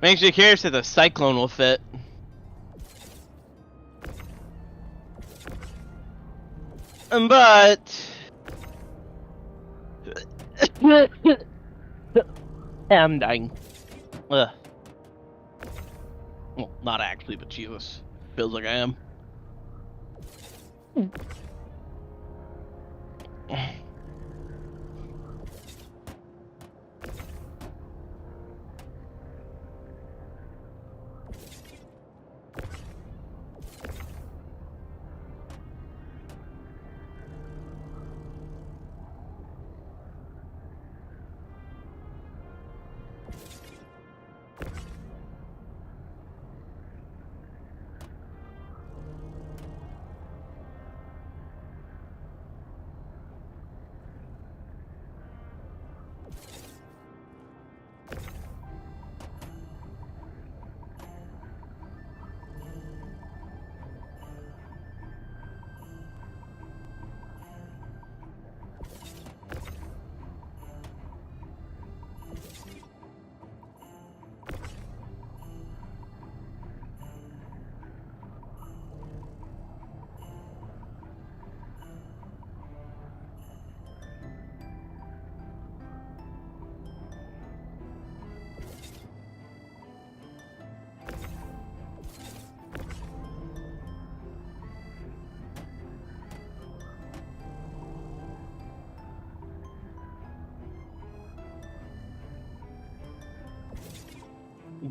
Makes you curious if the Cyclone will fit. But... I'm dying. Ugh. Well, not actually, but Jesus. Feels like I am.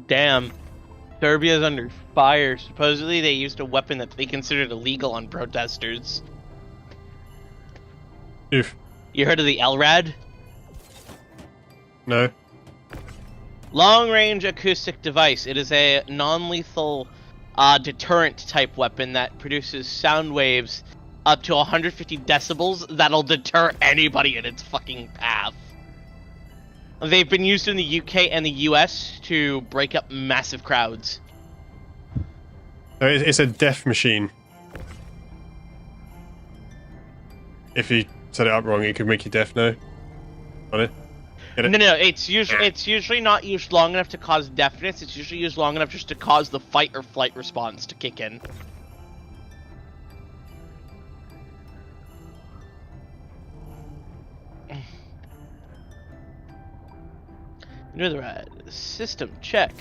Damn. Serbia's under fire. Supposedly they used a weapon that they considered illegal on protesters. If. You heard of the LRAD? No. Long-range acoustic device. It is a non-lethal deterrent type weapon that produces sound waves up to 150 decibels that'll deter anybody in its fucking path. They've been used in the UK and the US to break up massive crowds. It's a deaf machine. If you set it up wrong, it could make you deaf. No. Got it? Get it? No, it's usually not used long enough to cause deafness. It's usually used long enough just to cause the fight or flight response to kick in. Near the right. System check.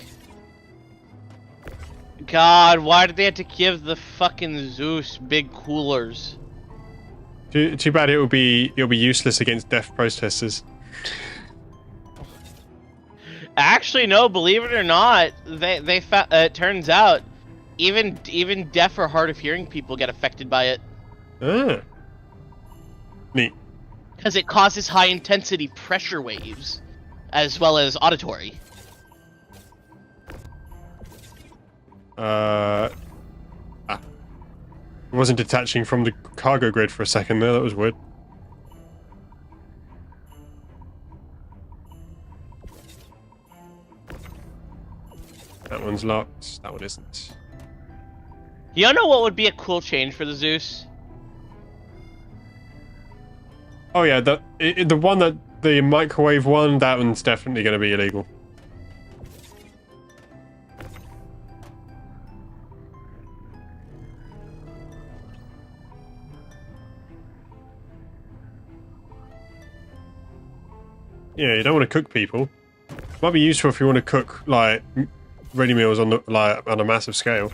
God, why did they have to give the fucking Zeus big coolers? Too bad it'll be useless against deaf protesters. Actually, no. Believe it or not, it turns out even deaf or hard of hearing people get affected by it. Ah. Neat. Because it causes high intensity pressure waves, as well as auditory. It wasn't detaching from the cargo grid for a second there. That was weird. That one's locked. That one isn't. You know what would be a cool change for the Zeus? Oh yeah, the one that the microwave one. That one's definitely going to be illegal. Yeah, you don't want to cook people. Might be useful if you want to cook like ready meals on on a massive scale.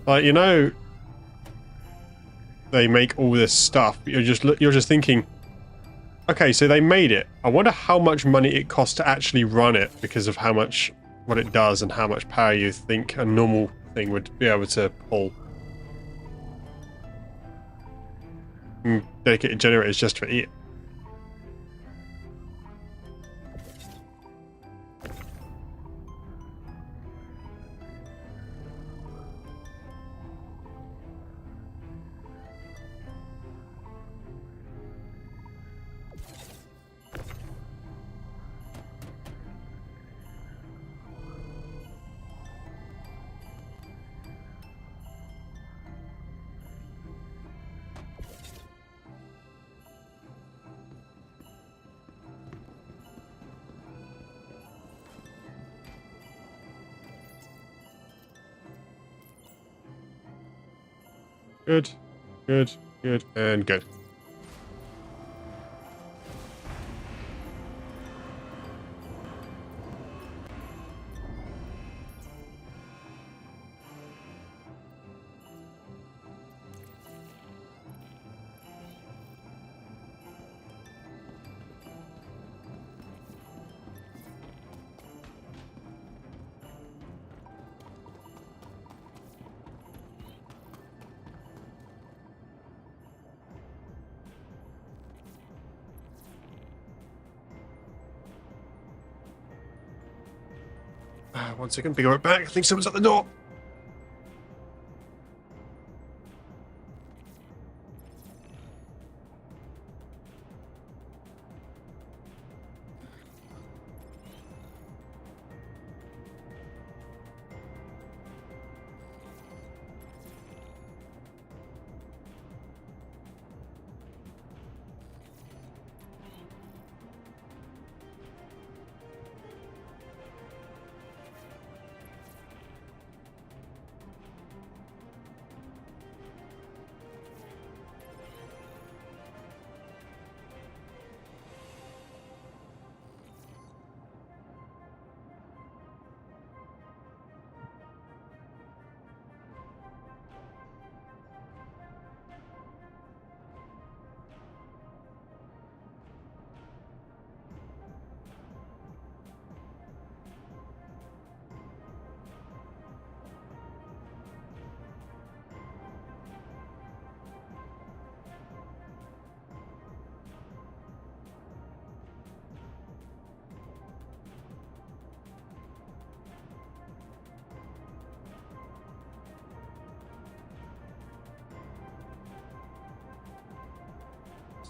Like, you know, they make all this stuff. But you're just thinking, okay, so they made it. I wonder how much money it costs to actually run it because of what it does and how much power you think a normal thing would be able to pull. Dedicated generators just for it. Good, good, good, and good. One second, be right back. I think someone's at the door.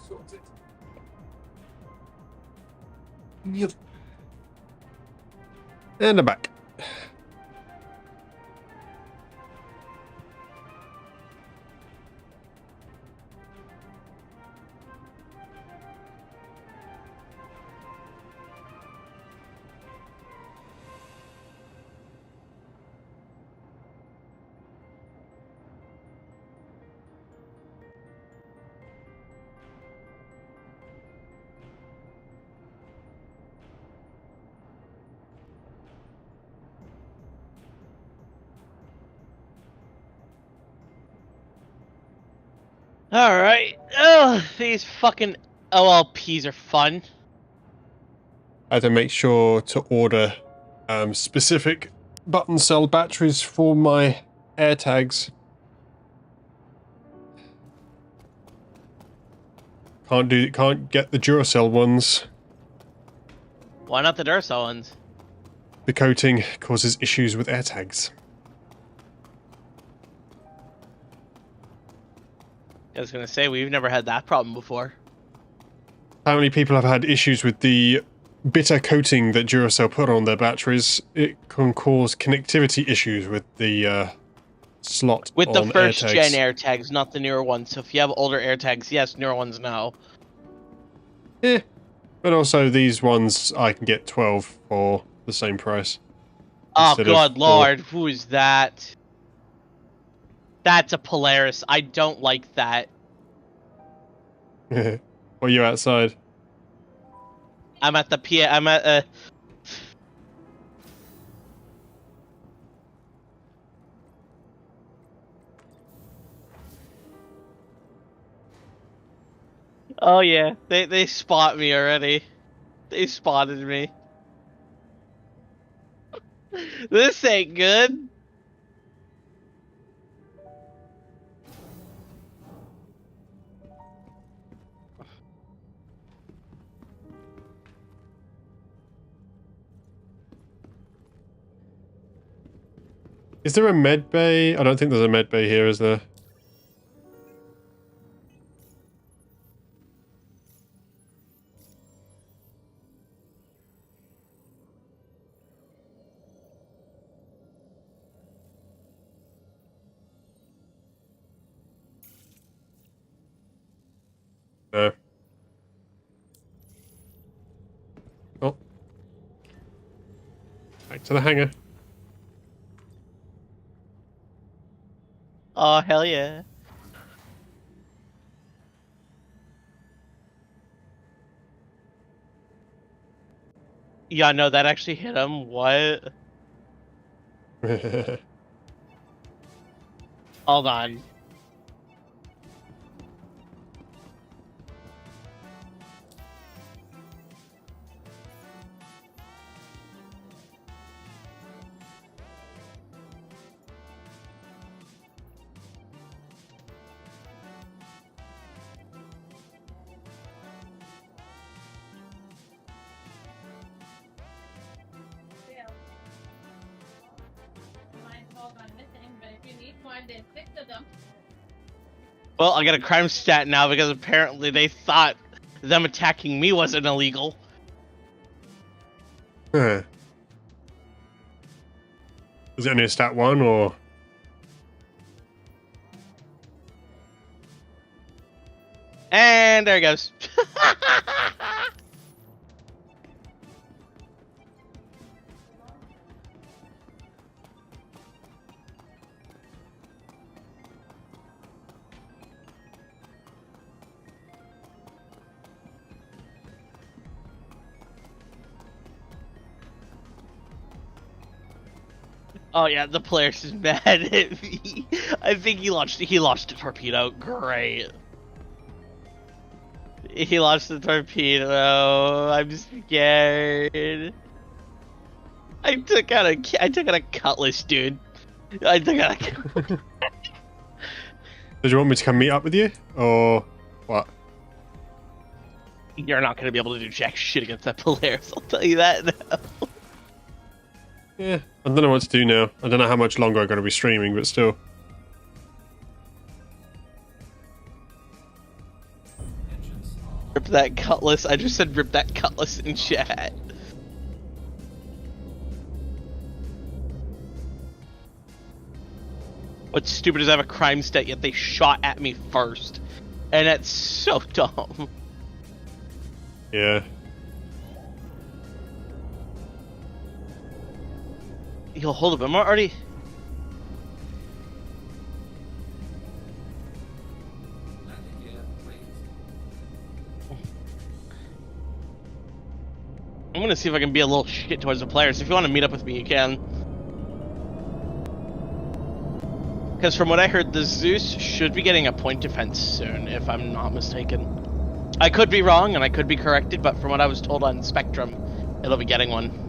Sorted. Yep. And I'm back. Alright. Ugh, these fucking OLPs are fun. I had to make sure to order specific button cell batteries for my AirTags. Can't get the Duracell ones. Why not the Duracell ones? The coating causes issues with AirTags. I was gonna say, we've never had that problem before. How many people have had issues with the bitter coating that Duracell put on their batteries? It can cause connectivity issues with the slot With the on first AirTags. gen AirTags, not the newer ones. So if you have older AirTags, yes, newer ones no. Yeah, but also these ones I can get 12 for the same price. Oh instead of god 4. lord, who is that? That's a Polaris. I don't like that. Or you outside? I'm at the I'm at Oh yeah. They spot me already. They spotted me. This ain't good. Is there a med bay? I don't think there's a med bay here, is there? No. Oh. Back to the hangar. Oh hell yeah. Yeah, no, that actually hit him. What? Hold on. Well, I got a crime stat now because apparently they thought them attacking me wasn't illegal. Huh. Was it only a stat 1 or? And there it goes. Oh yeah, the player's is mad at me. I think he launched a torpedo. Great. He launched the torpedo. I'm scared. I took out a cutlass, dude. I took out a Did you want me to come meet up with you? Or what? You're not gonna be able to do jack shit against that Polaris, I'll tell you that now. Yeah, I don't know what to do now. I don't know how much longer I'm going to be streaming, but still. Rip that cutlass. I just said rip that cutlass in chat. What's stupid is I have a crime stat, yet they shot at me first. And that's so dumb. Yeah. Yo, hold up, am I already... I'm gonna see if I can be a little shit towards the players. If you want to meet up with me, you can. Because from what I heard, the Zeus should be getting a point defense soon, if I'm not mistaken. I could be wrong, and I could be corrected, but from what I was told on Spectrum, it'll be getting one.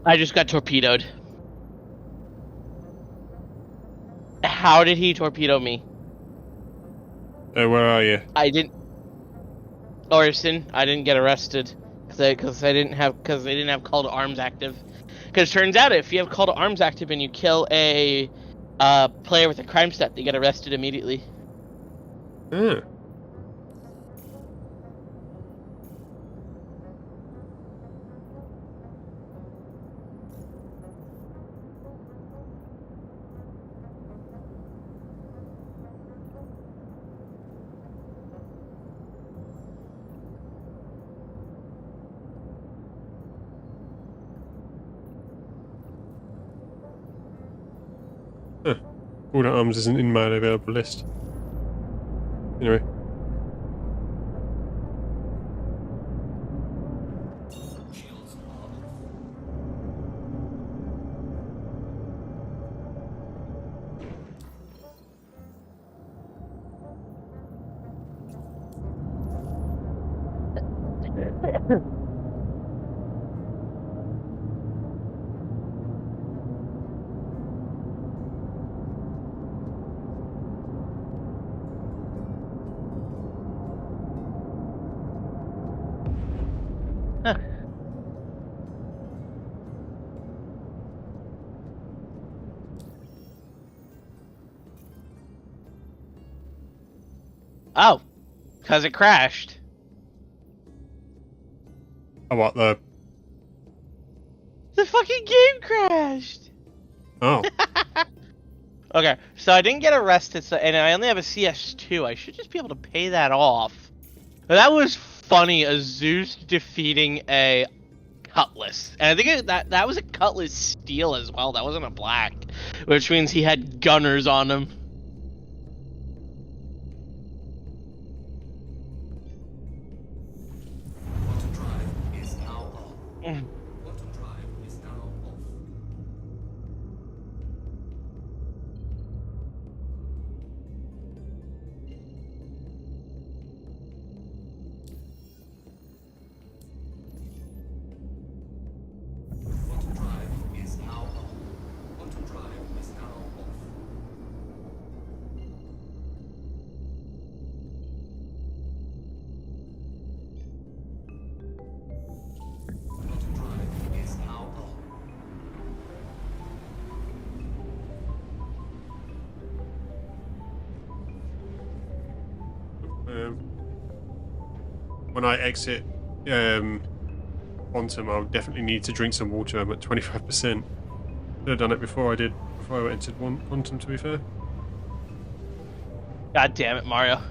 I just got torpedoed. How did he torpedo me? Where are you? I didn't. Orson, I didn't get arrested because they didn't have call to arms active. Because turns out if you have call to arms active and you kill a player with a crime stat, they get arrested immediately. Ah. Huh. Cooldown arms isn't in my available list. Anyway. Shields are off. Oh, because it crashed. Oh, what the? The fucking game crashed. Oh. Okay, so I didn't get arrested, so, and I only have a CS2. I should just be able to pay that off. But that was funny, a Zeus defeating a Cutlass. And I think that was a Cutlass steel as well. That wasn't a black. Which means he had gunners on him. Quantum drive is now on. Mm. Quantum drive is now off. Quantum drive is now on. Quantum drive is now off. Quantum drive is now on. When I exit Quantum, I'll definitely need to drink some water. I'm at 25%. Should have done it before I entered Quantum, to be fair. God damn it, Mario.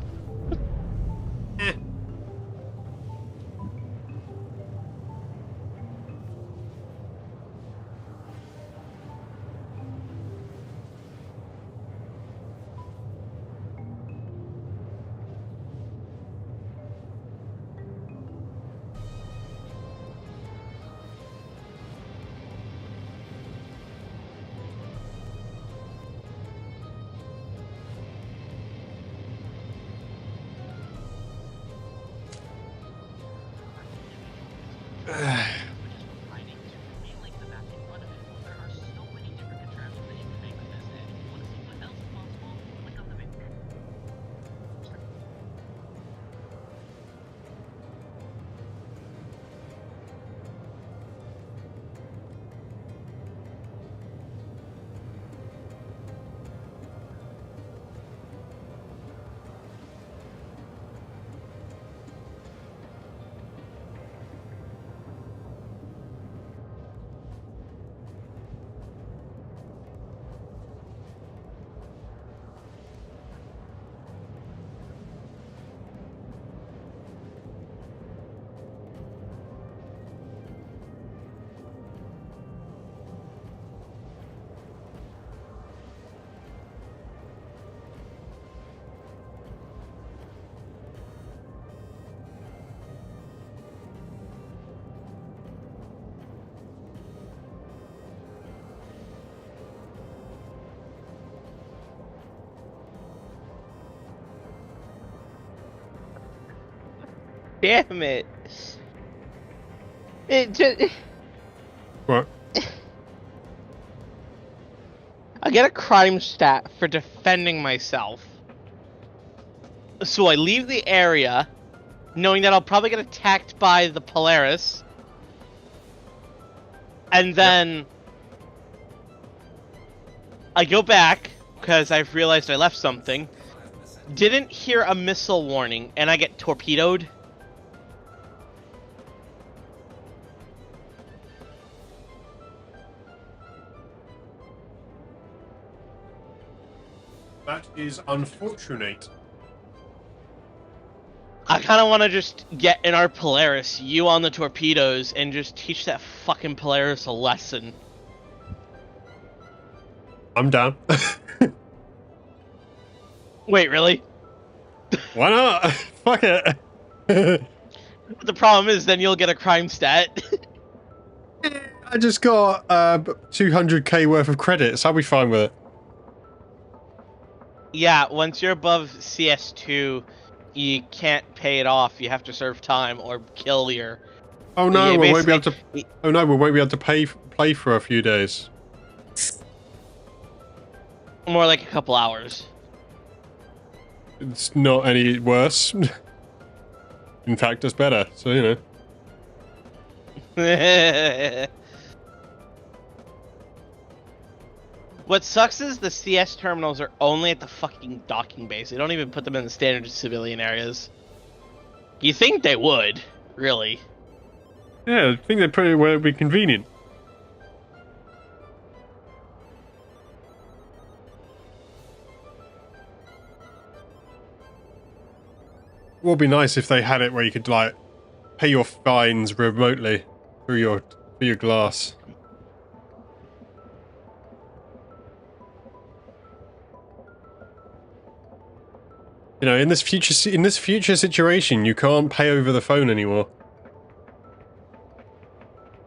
Damn it. It just... What? I get a crime stat for defending myself. So I leave the area, knowing that I'll probably get attacked by the Polaris. And then... I go back, because I've realized I left something. Didn't hear a missile warning, and I get torpedoed. That is unfortunate. I kind of want to just get in our Polaris, you on the torpedoes, and just teach that fucking Polaris a lesson. I'm down. Wait, really? Why not? Fuck it. The problem is then you'll get a crime stat. I just got 200k worth of credits. I'll be fine with it. Yeah, once you're above CS2, you can't pay it off. You have to serve time or kill your... Oh no, Yeah, we won't be able to. basically- Oh no, we won't be able to play for a few days. More like a couple hours. It's not any worse. In fact, it's better. So you know. What sucks is the CS terminals are only at the fucking docking base. They don't even put them in the standard civilian areas. You think they would, really. Yeah, I think they put it where it'd be convenient. It would be nice if they had it where you could like pay your fines remotely through your glass. You know, in this future situation, you can't pay over the phone anymore.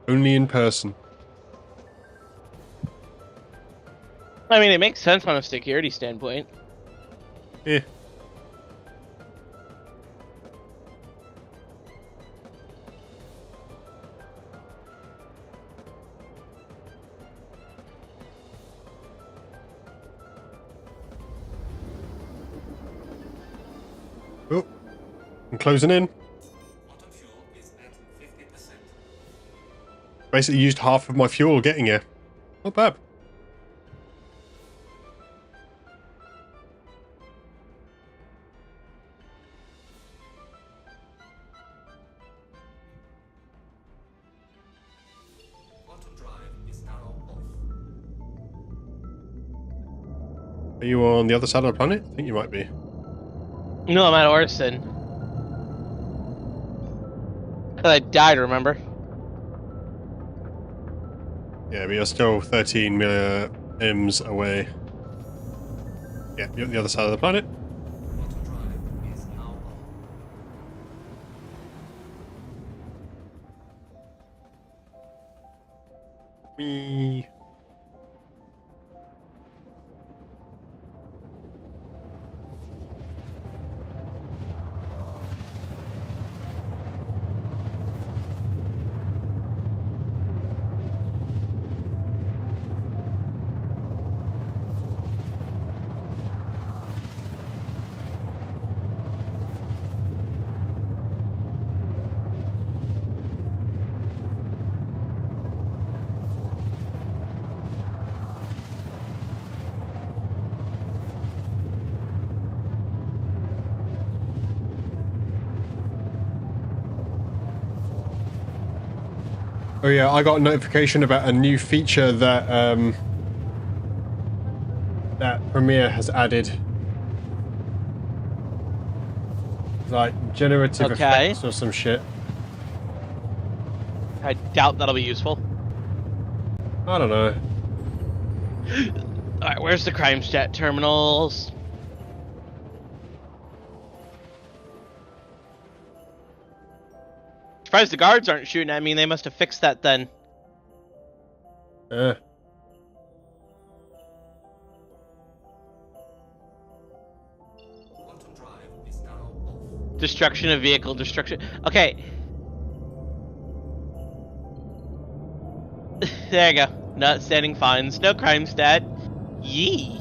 Only in person. I mean, it makes sense from a security standpoint. Yeah. Oh, I'm closing in. Quantum fuel is at 50%. Basically used half of my fuel getting here. Not bad. Quantum drive is now off. Are you on the other side of the planet? I think you might be. No, I'm at Orson. I died, remember? Yeah, but you're still 13 milliamps away. Yeah, you're on the other side of the planet. Quantum drive is now on. Me. Oh yeah, I got a notification about a new feature that that Premiere has added. Like generative Okay. effects or some shit. I doubt that'll be useful. I don't know. Alright, where's the crime stat terminals? Surprised the guards aren't shooting at me. They must have fixed that then. Yeah. Quantum drive is now off. Destruction of vehicle, destruction. Okay. There you go. Not standing fines. No crime stat. Yee.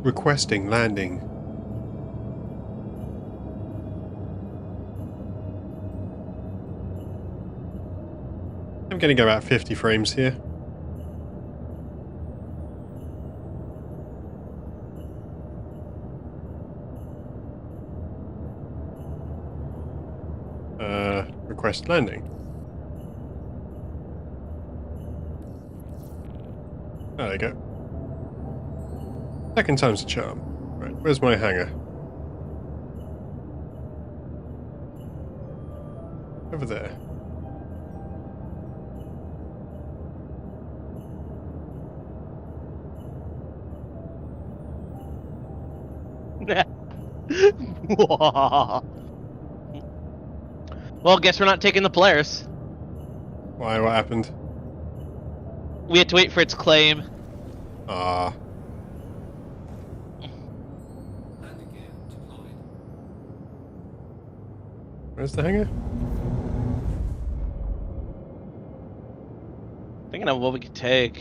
Requesting landing. I'm getting about 50 frames here. Request landing. Oh, there you go. Second time's a charm. Right, where's my hangar? Over there. Well, guess we're not taking the Polaris. Why? What happened? We had to wait for its claim. Ah. Landing gear deployed. Where's the hangar? Thinking of what we could take.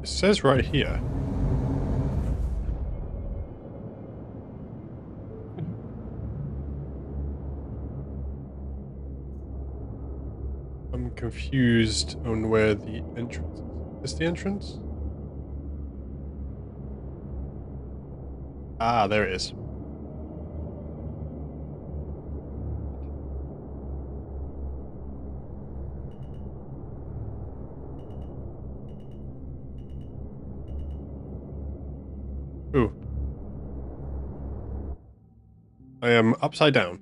It says right here. I'm confused on where the entrance is. Is this the entrance? Ah, there it is. Ooh. I am upside down.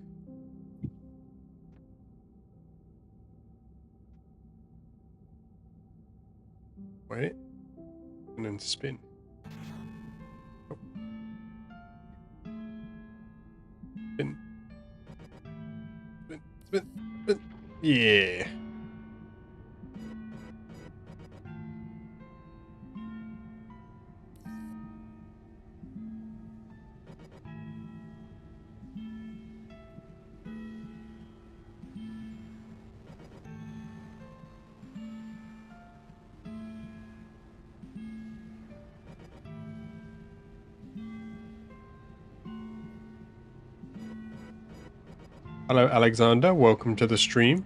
Wait. And then spin. Oh. Spin. Spin. Spin. Spin. Yeah. Hello, Alexander. Welcome to the stream.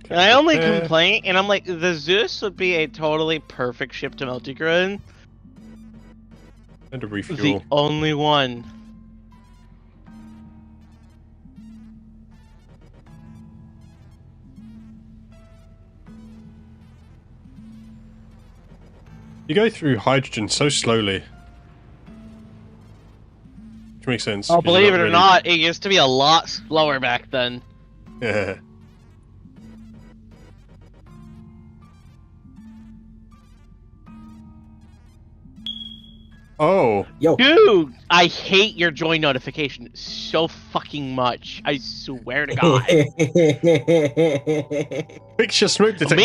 And I only complain, and I'm like, the Zeus would be a totally perfect ship to multi-grid. And a refuel. The only one. You go through hydrogen so slowly. Which makes sense. Oh, believe it or not, it used to be a lot slower back then. Yeah. Oh. Yo. Dude, I hate your join notification so fucking much. I swear to God. Fix your smoke detector.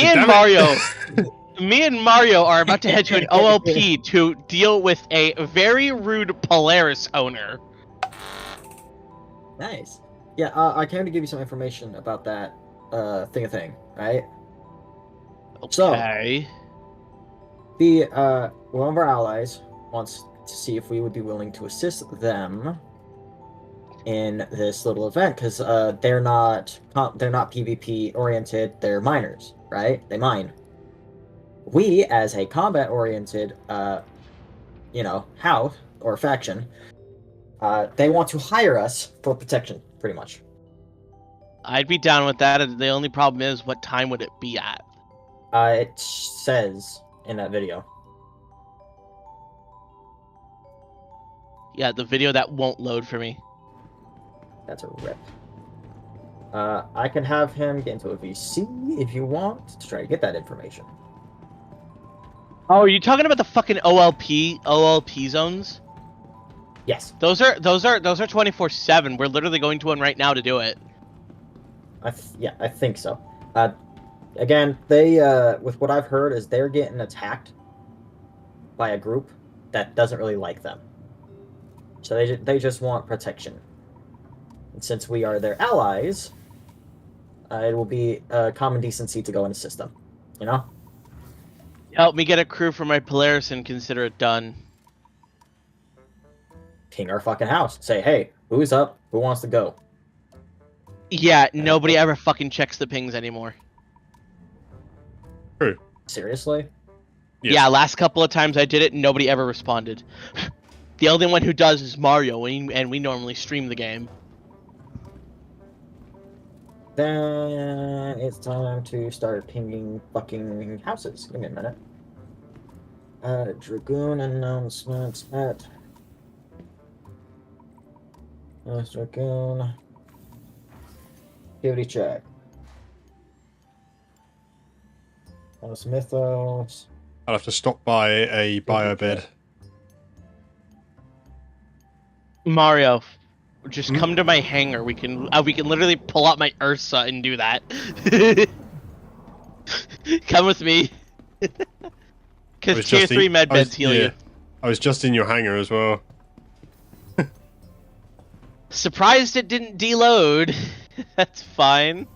Me and Mario are about to head to an OLP to deal with a very rude Polaris owner. Nice. Yeah, I came to give you some information about that thing, right? Okay. So, one of our allies wants to see if we would be willing to assist them in this little event, because they're not PvP oriented. They're miners, right? They mine. We, as a combat oriented, house or faction, they want to hire us for protection, pretty much. I'd be down with that. The only problem is, what time would it be at? It says in that video. Yeah, the video that won't load for me. That's a rip. I can have him get into a VC if you want to try to get that information. Oh, are you talking about the fucking OLP zones? Yes. Those are 24/7. We're literally going to one right now to do it. I think so. Again, they with what I've heard is they're getting attacked by a group that doesn't really like them. So they just want protection. And since we are their allies, it will be common decency to go and assist them. You know? Help me get a crew for my Polaris and consider it done. Ping our fucking house. Say, hey, who's up? Who wants to go? Yeah, nobody ever fucking checks the pings anymore. True. Seriously? Yes. Yeah, last couple of times I did it, nobody ever responded. The only one who does is Mario, and we normally stream the game. Then it's time to start pinging fucking houses. Give me a minute. Dragoon announcements at Dragoon. Activity check. Mythos. I'll have to stop by a biobed. Mario, just come to my hangar. We can literally pull out my Ursa and do that. Come with me. Because tier 3 medbeds heal you. I was just in your hangar as well. Surprised it didn't deload. That's fine.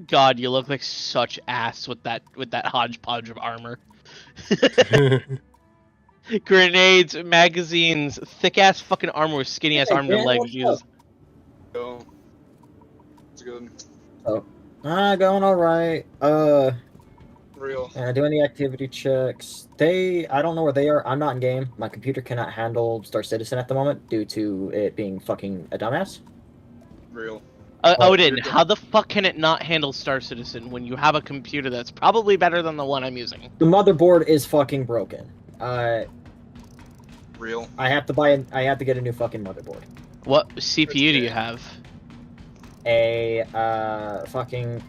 God, you look like such ass with that hodgepodge of armor. Grenades, magazines, thick ass fucking armor with skinny ass arms and legs. Jesus. Go. It's good. Oh, going all right. Real. Doing the activity checks. I don't know where they are. I'm not in game. My computer cannot handle Star Citizen at the moment due to it being fucking a dumbass. Real. Odin, how the fuck can it not handle Star Citizen when you have a computer that's probably better than the one I'm using? The motherboard is fucking broken. Real. I have to get a new fucking motherboard. What CPU do you have? A fucking,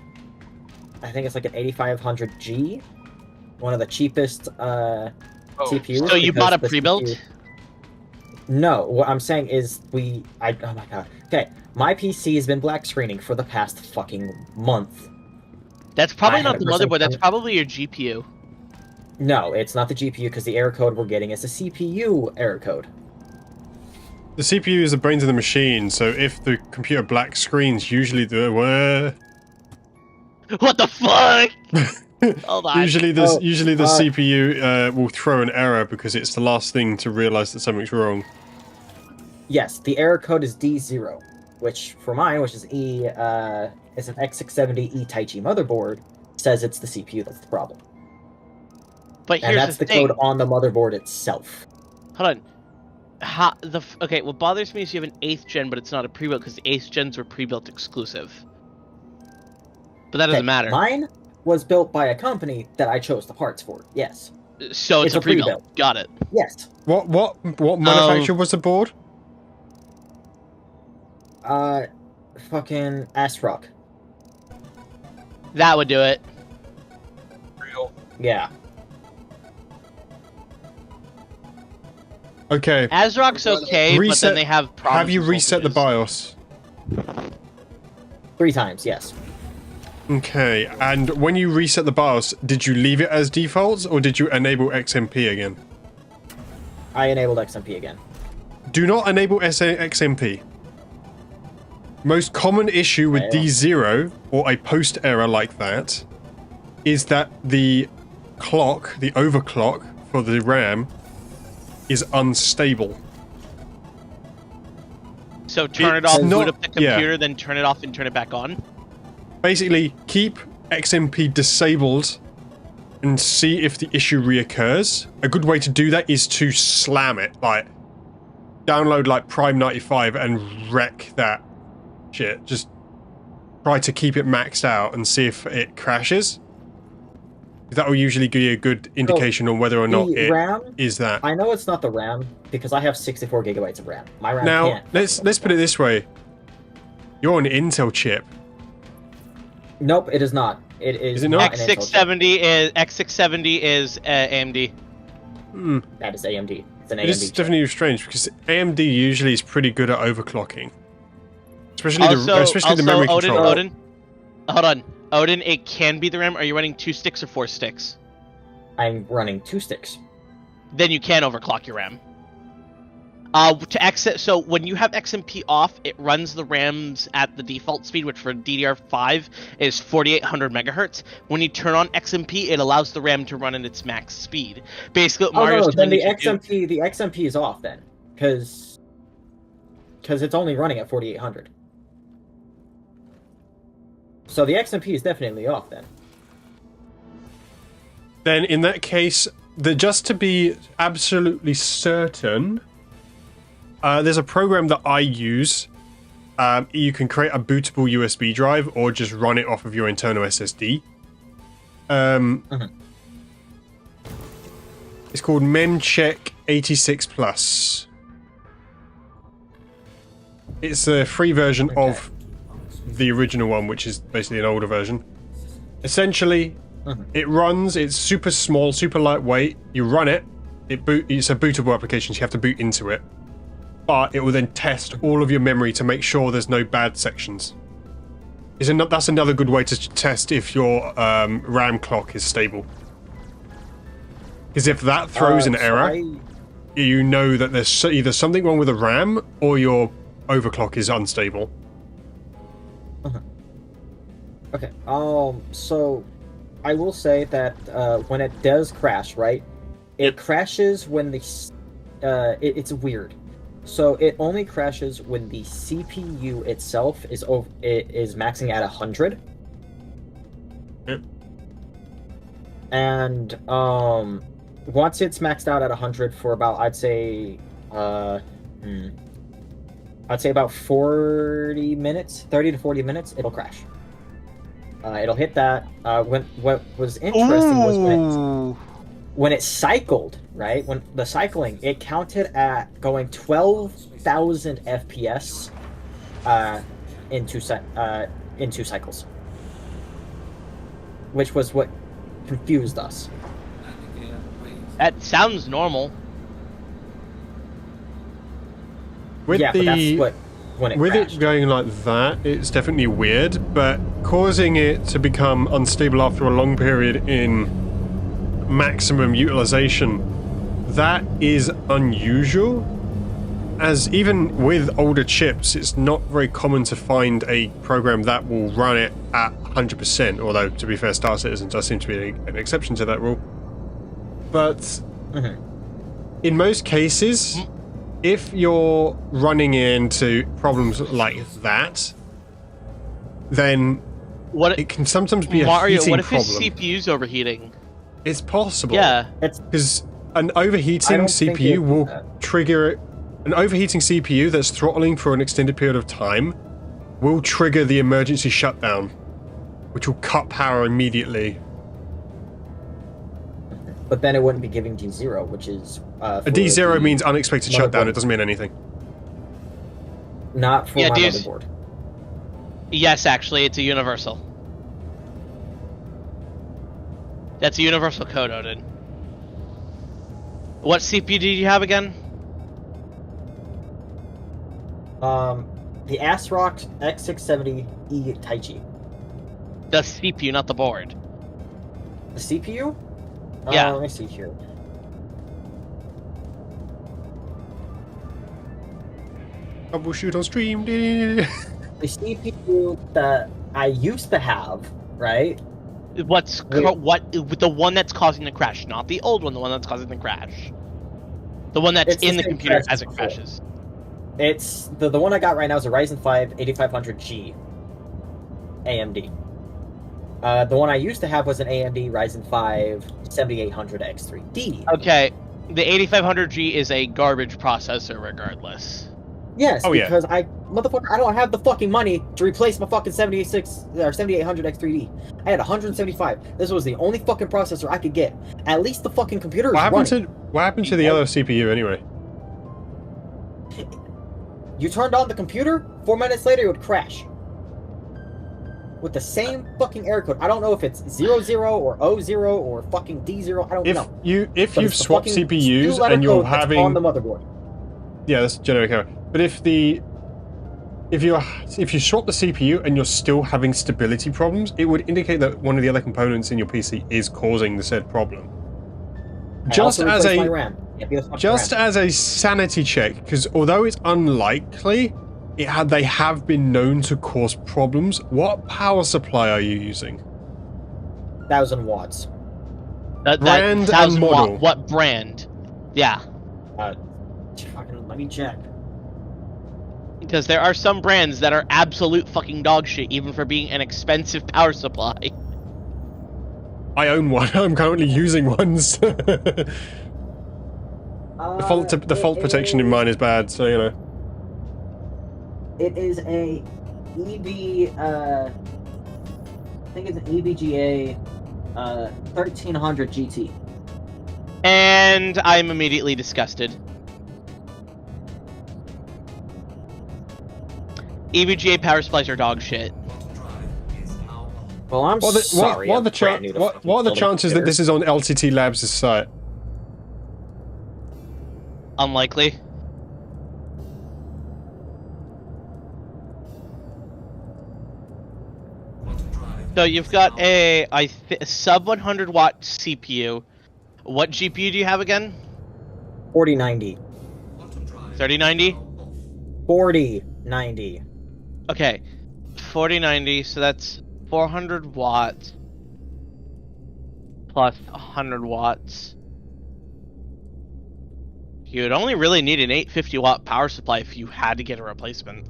I think it's like an 8500G, one of the cheapest CPUs. So you bought a pre-built? No, what I'm saying is oh my god. Okay, my PC has been black screening for the past fucking month. That's probably not the motherboard, that's probably your GPU. No, it's not the GPU because the error code we're getting is the CPU error code. The CPU is the brains of the machine, so if the computer black screens, usually What the fuck? Hold on. Usually the CPU will throw an error because it's the last thing to realize that something's wrong. Yes, the error code is D0, which for mine, which is is an X670 Taichi motherboard, says it's the CPU that's the problem. But here's and that's the code on the motherboard itself. Hold on. Okay, what bothers me is you have an 8th gen, but it's not a pre-built because the 8th gens were pre-built exclusive. But that doesn't matter. Mine was built by a company that I chose the parts for. Yes. So it's a pre-built. Got it. Yes. What manufacturer was the board? Fucking ASRock. That would do it. Real. Yeah. Okay. ASRock's okay, but then they have problems. Have you reset the BIOS? 3 times, yes. Okay, and when you reset the BIOS, did you leave it as defaults or did you enable XMP again? I enabled XMP again. Do not enable XMP. Most common issue with D0 or a post error like that is that the clock, the overclock for the RAM, is unstable. So turn it off, boot up the computer, then turn it off and turn it back on? Basically, keep XMP disabled and see if the issue reoccurs. A good way to do that is to slam it, like download like Prime 95 and wreck that shit. Just try to keep it maxed out and see if it crashes. That will usually give you a good indication on whether or not it is that. I know it's not the RAM because I have 64 gigabytes of RAM. My RAM now, can't. let's put it this way. You're an Intel chip. Nope, it is not. It is it not? X670 is AMD. That is AMD. It's an AMD. This is definitely strange because AMD usually is pretty good at overclocking, especially the memory controller. Odin, hold on, Odin. It can be the RAM. Are you running 2 sticks or 4 sticks? I'm running 2 sticks. Then you can overclock your RAM. To exit, so when you have XMP off, it runs the RAMs at the default speed, which for DDR5 is 4800 megahertz. When you turn on XMP, it allows the RAM to run at its max speed. Basically, what Mario's then the telling you to the XMP is off then, because it's only running at 4800. So the XMP is definitely off then. Then in that case, just to be absolutely certain, there's a program that I use. You can create a bootable USB drive or just run it off of your internal SSD. It's called Memcheck 86 Plus. It's a free version of the original one, which is basically an older version. Essentially, it runs, it's super small, super lightweight. You run it, it's a bootable application, so you have to boot into it. But it will then test all of your memory to make sure there's no bad sections. That's another good way to test if your RAM clock is stable. Because if that throws an error, you know that there's either something wrong with the RAM or your overclock is unstable. Okay. So I will say that when it does crash, right? It crashes when it's weird. So it only crashes when the CPU itself is maxing at 100. Yep. And once it's maxed out at 100 for about, I'd say about 40 minutes, 30 to 40 minutes, it'll crash. It'll hit that. What was interesting was when it cycled, right? When the cycling, it counted at going 12,000 FPS in two cycles, which was what confused us. That sounds normal. With but that's when it crashed. It going like that, it's definitely weird, but causing it to become unstable after a long period in maximum utilization, that is unusual, as even with older chips, it's not very common to find a program that will run it at 100%, although, to be fair, Star Citizen does seem to be an exception to that rule. But in most cases, if you're running into problems like that, then it can sometimes be a heating what if problem. his CPU's overheating? It's possible. Yeah. Because an overheating CPU will trigger... An overheating CPU that's throttling for an extended period of time will trigger the emergency shutdown, which will cut power immediately. But then it wouldn't be giving D0, which is... a D0 means unexpected shutdown. It doesn't mean anything. Not for my motherboard. Yes, actually, it's a universal. That's a universal code, Odin. What CPU did you have again? The ASRock X670E Taichi. The CPU, not the board. The CPU? Yeah. Let me see here. Troubleshoot on stream. The CPU that I used to have, right? The one that's causing the crash, not the old one, the one that's causing the crash. The one that's in the computer as it crashes. It's the one I got right now is a Ryzen 5 8500G AMD. The one I used to have was an AMD Ryzen 5 7800X3D. Okay, the 8500G is a garbage processor regardless. Yes, because I don't have the fucking money to replace my fucking 7800X3D. I had 175. This was the only fucking processor I could get. At least the fucking computer is running. What happened to the other CPU anyway? You turned on the computer, 4 minutes later it would crash. With the same fucking error code. I don't know if it's 00 or 00 or fucking D0. I don't know. If you've swapped CPUs and you're having on the motherboard. Yeah, that's generic error. But if you swap the CPU and you're still having stability problems, it would indicate that one of the other components in your PC is causing the said problem. Just as my RAM. Can't be a fucking just random. as a sanity check, because although it's unlikely, they have been known to cause problems. What power supply are you using? 1,000 watts. Brand and 1,000 model. watt. What brand? Yeah. Fucking let me check. Because there are some brands that are absolute fucking dog shit, even for being an expensive power supply. I own one. I'm currently using ones. The fault protection in mine is bad, so you know. It is a EV. I think it's an EVGA 1300 GT. And I'm immediately disgusted. EVGA power supplies are dog shit. Well, I'm sorry. What are the chances that this is on LTT Labs' site? Unlikely. So you've got a sub 100 watt CPU. What GPU do you have again? 4090. 3090? 4090. Okay. 4090, so that's 400 watts plus 100 watts. You would only really need an 850 watt power supply if you had to get a replacement.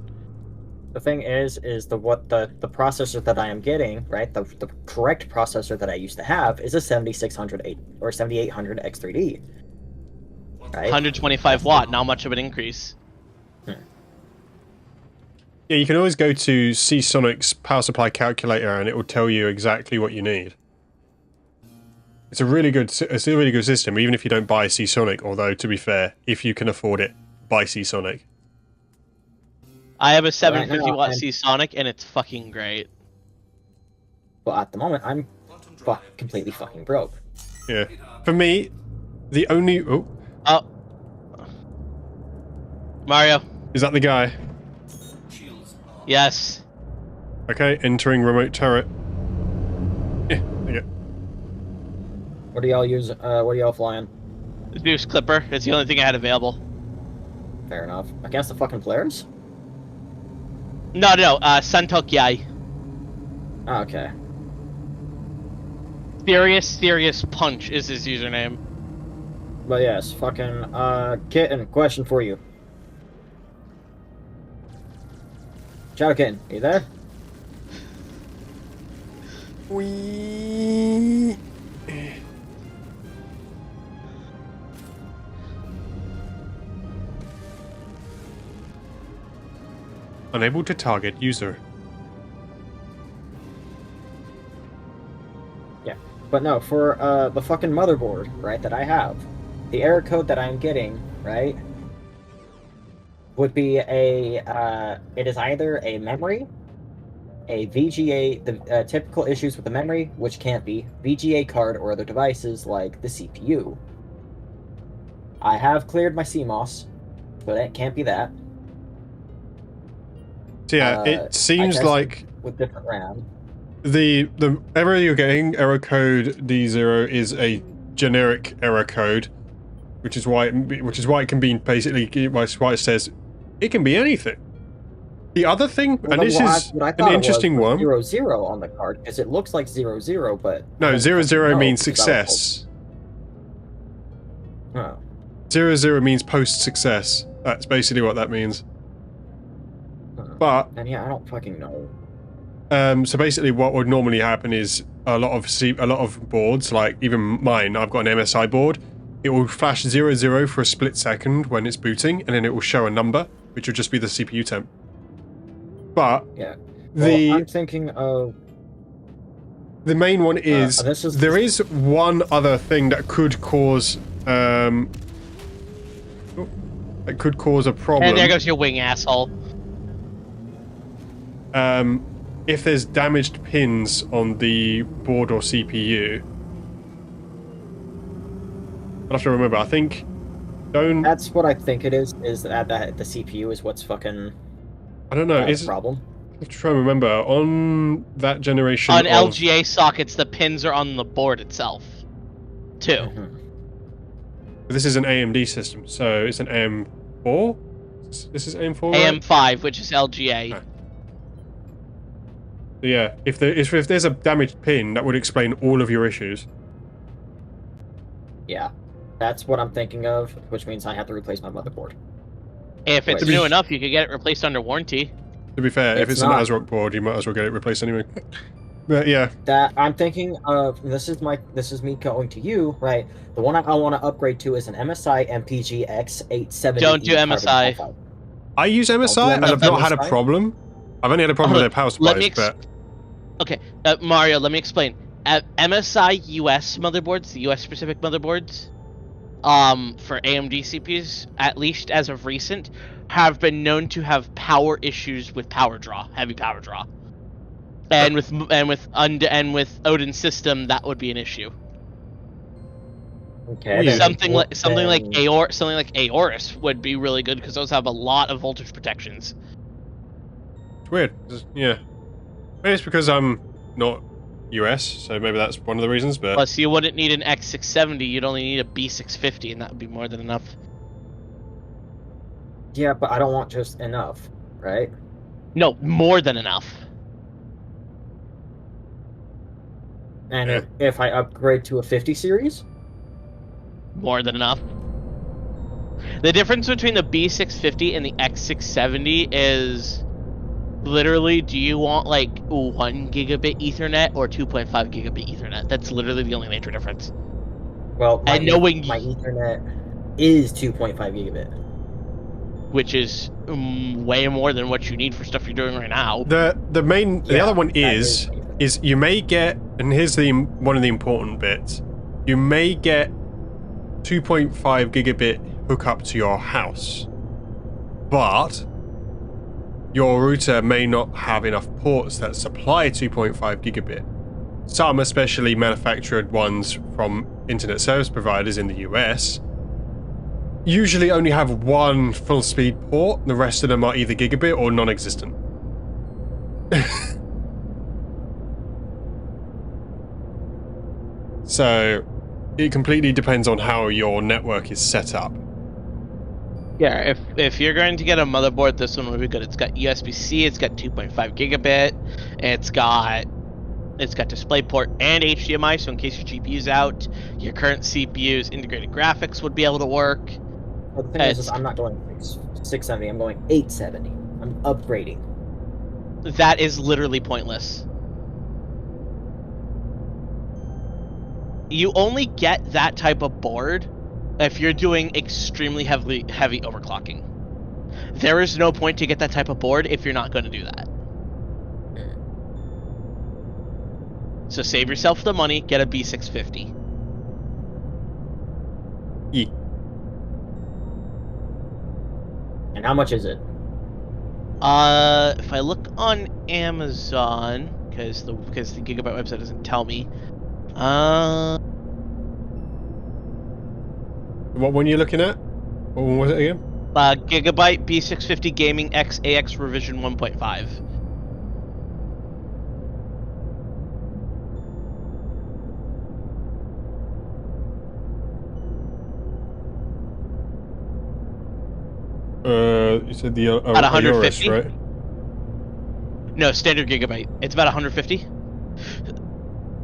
The thing is the processor that I am getting, right? The correct processor that I used to have is a 7600 or 7800 X3D. Right? 125 watt, not much of an increase. Yeah, you can always go to Seasonic's power supply calculator and it will tell you exactly what you need. It's a really good system, even if you don't buy Seasonic, although, to be fair, if you can afford it, buy Seasonic. I have a 750 watt Seasonic and it's fucking great. Well, at the moment, I'm completely fucking broke. Yeah. For me, the only... Oh. Mario. Is that the guy? Yes. Okay, entering remote turret. Yeah, there you go. What are y'all using? What are y'all flying? The Deuce Clipper. It's the only thing I had available. Fair enough. Against the fucking players? No, Santok Yai. Oh, okay. Serious Punch is his username. But yes, fucking, Kitten, question for you. Shadow Kitten, are you there? Wee. Unable to target user. Yeah, but no, for the fucking motherboard, right, that I have, the error code that I'm getting, right, would be it is either a memory, a VGA, the typical issues with the memory, which can't be, VGA card or other devices like the CPU. I have cleared my CMOS, but it can't be that. So yeah, it seems like with different RAM. The error you're getting, error code D0, is a generic error code, which is why it can be basically why it says it can be anything. The other thing, and this is an interesting one. 00 on the card because it looks like 00, but no, 00 means success. Oh. 00 means post success. That's basically what that means. But and yeah, I don't fucking know. So basically, what would normally happen is a lot of boards, like even mine, I've got an MSI board. It will flash 00 for a split second when it's booting, and then it will show a number, which will just be the CPU temp. But yeah, well, I'm thinking of the main one is there is one other thing that could cause a problem. And there goes your wing, asshole. If there's damaged pins on the board or CPU, I'll have to remember. I think that's what I think it is. Is that the CPU is what's fucking? I don't know. Is the problem? I'm trying to remember. On that generation, on LGA sockets, the pins are on the board itself, too. But this is an AMD system, so it's an AM4. This is AM4. Right? AM5, which is LGA. Okay. So yeah, if there's a damaged pin, that would explain all of your issues. Yeah, that's what I'm thinking of, which means I have to replace my motherboard. If it's Which- new enough, you could get it replaced under warranty. To be fair, if It's it's an not. ASRock board, you might as well get it replaced anyway. But yeah, That I'm thinking of. This is me going to you, right? The one I want to upgrade to is an MSI MPG X870. Don't do MSI. I use MSI and I've not had a problem. I've only had a problem with their power supplies, but Okay, Mario, let me explain. MSI US motherboards, the US specific motherboards, for AMD CPUs, at least as of recent, have been known to have power issues with power draw, heavy power draw, and with Odin's system, that would be an issue. Okay. Yeah. Something like Aorus would be really good because those have a lot of voltage protections. it's weird. Yeah, maybe it's because I'm not US, so maybe that's one of the reasons. But Plus, you wouldn't need an X670; you'd only need a B650, and that would be more than enough. Yeah, but I don't want just enough, right? No, more than enough. And Yeah. if I upgrade to a 50 series, More than enough. The difference between the B650 and the X670 is literally, do you want like 1 gigabit Ethernet or 2.5 gigabit Ethernet? That's literally the only major difference. well, And knowing my Ethernet is 2.5 gigabit. which is way more than what you need for stuff you're doing right now. the Yeah, other one that is you may get, and here's one of the important bits, you may get 2.5 gigabit hookup to your house, but your router may not have enough ports that supply 2.5 gigabit. Some, especially manufactured ones from internet service providers in the US, usually only have one full speed port. The rest of them are either gigabit or non-existent. So it completely depends on how your network is set up. Yeah, if you're going to get a motherboard, this one would be good. It's got USB-C, it's got 2.5 gigabit, it's got DisplayPort and HDMI, so in case your GPU's out, your current CPU's integrated graphics would be able to work. But the thing is I'm not going 670, I'm going 870. I'm upgrading. That is literally pointless. You only get that type of board if you're doing extremely heavy overclocking. There is no point to get that type of board if you're not going to do that. So save yourself the money, get a B650. Yeah. And how much is it? If I look on Amazon, because the Gigabyte website doesn't tell me. What one are you looking at? What one was it again? Gigabyte B650 Gaming X AX Revision 1.5. You said the About 150? Aorus, right? No, standard Gigabyte. It's about 150,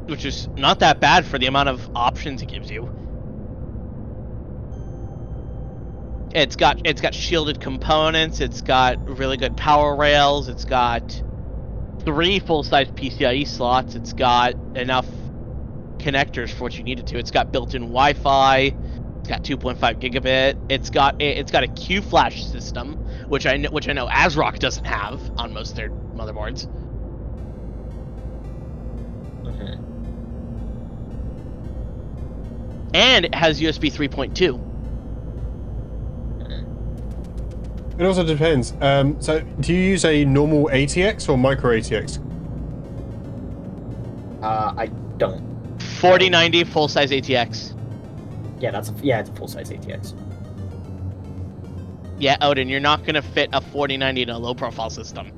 which is not that bad for the amount of options it gives you. It's got shielded components. It's got really good power rails. It's got 3 full-size PCIe slots. It's got enough connectors for what you need it to. It's got built-in Wi-Fi. It's got 2.5 gigabit. It's got a Q flash system, which I know ASRock doesn't have on most of their motherboards. Mm-hmm. And it has USB 3.2. It also depends. So, do you use a normal ATX or micro ATX? I don't. 4090 full-size ATX. Yeah, it's a full-size ATX. Yeah, Odin, you're not gonna fit a 4090 in a low-profile system.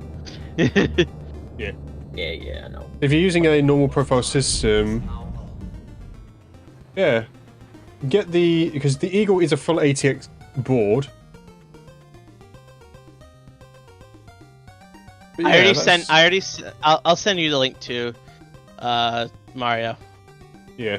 Yeah. Yeah, I know. If you're using a normal profile system, yeah, get the because the Eagle is a full ATX board. But I already yeah, sent. that's- I'll send you the link to Mario. Yeah.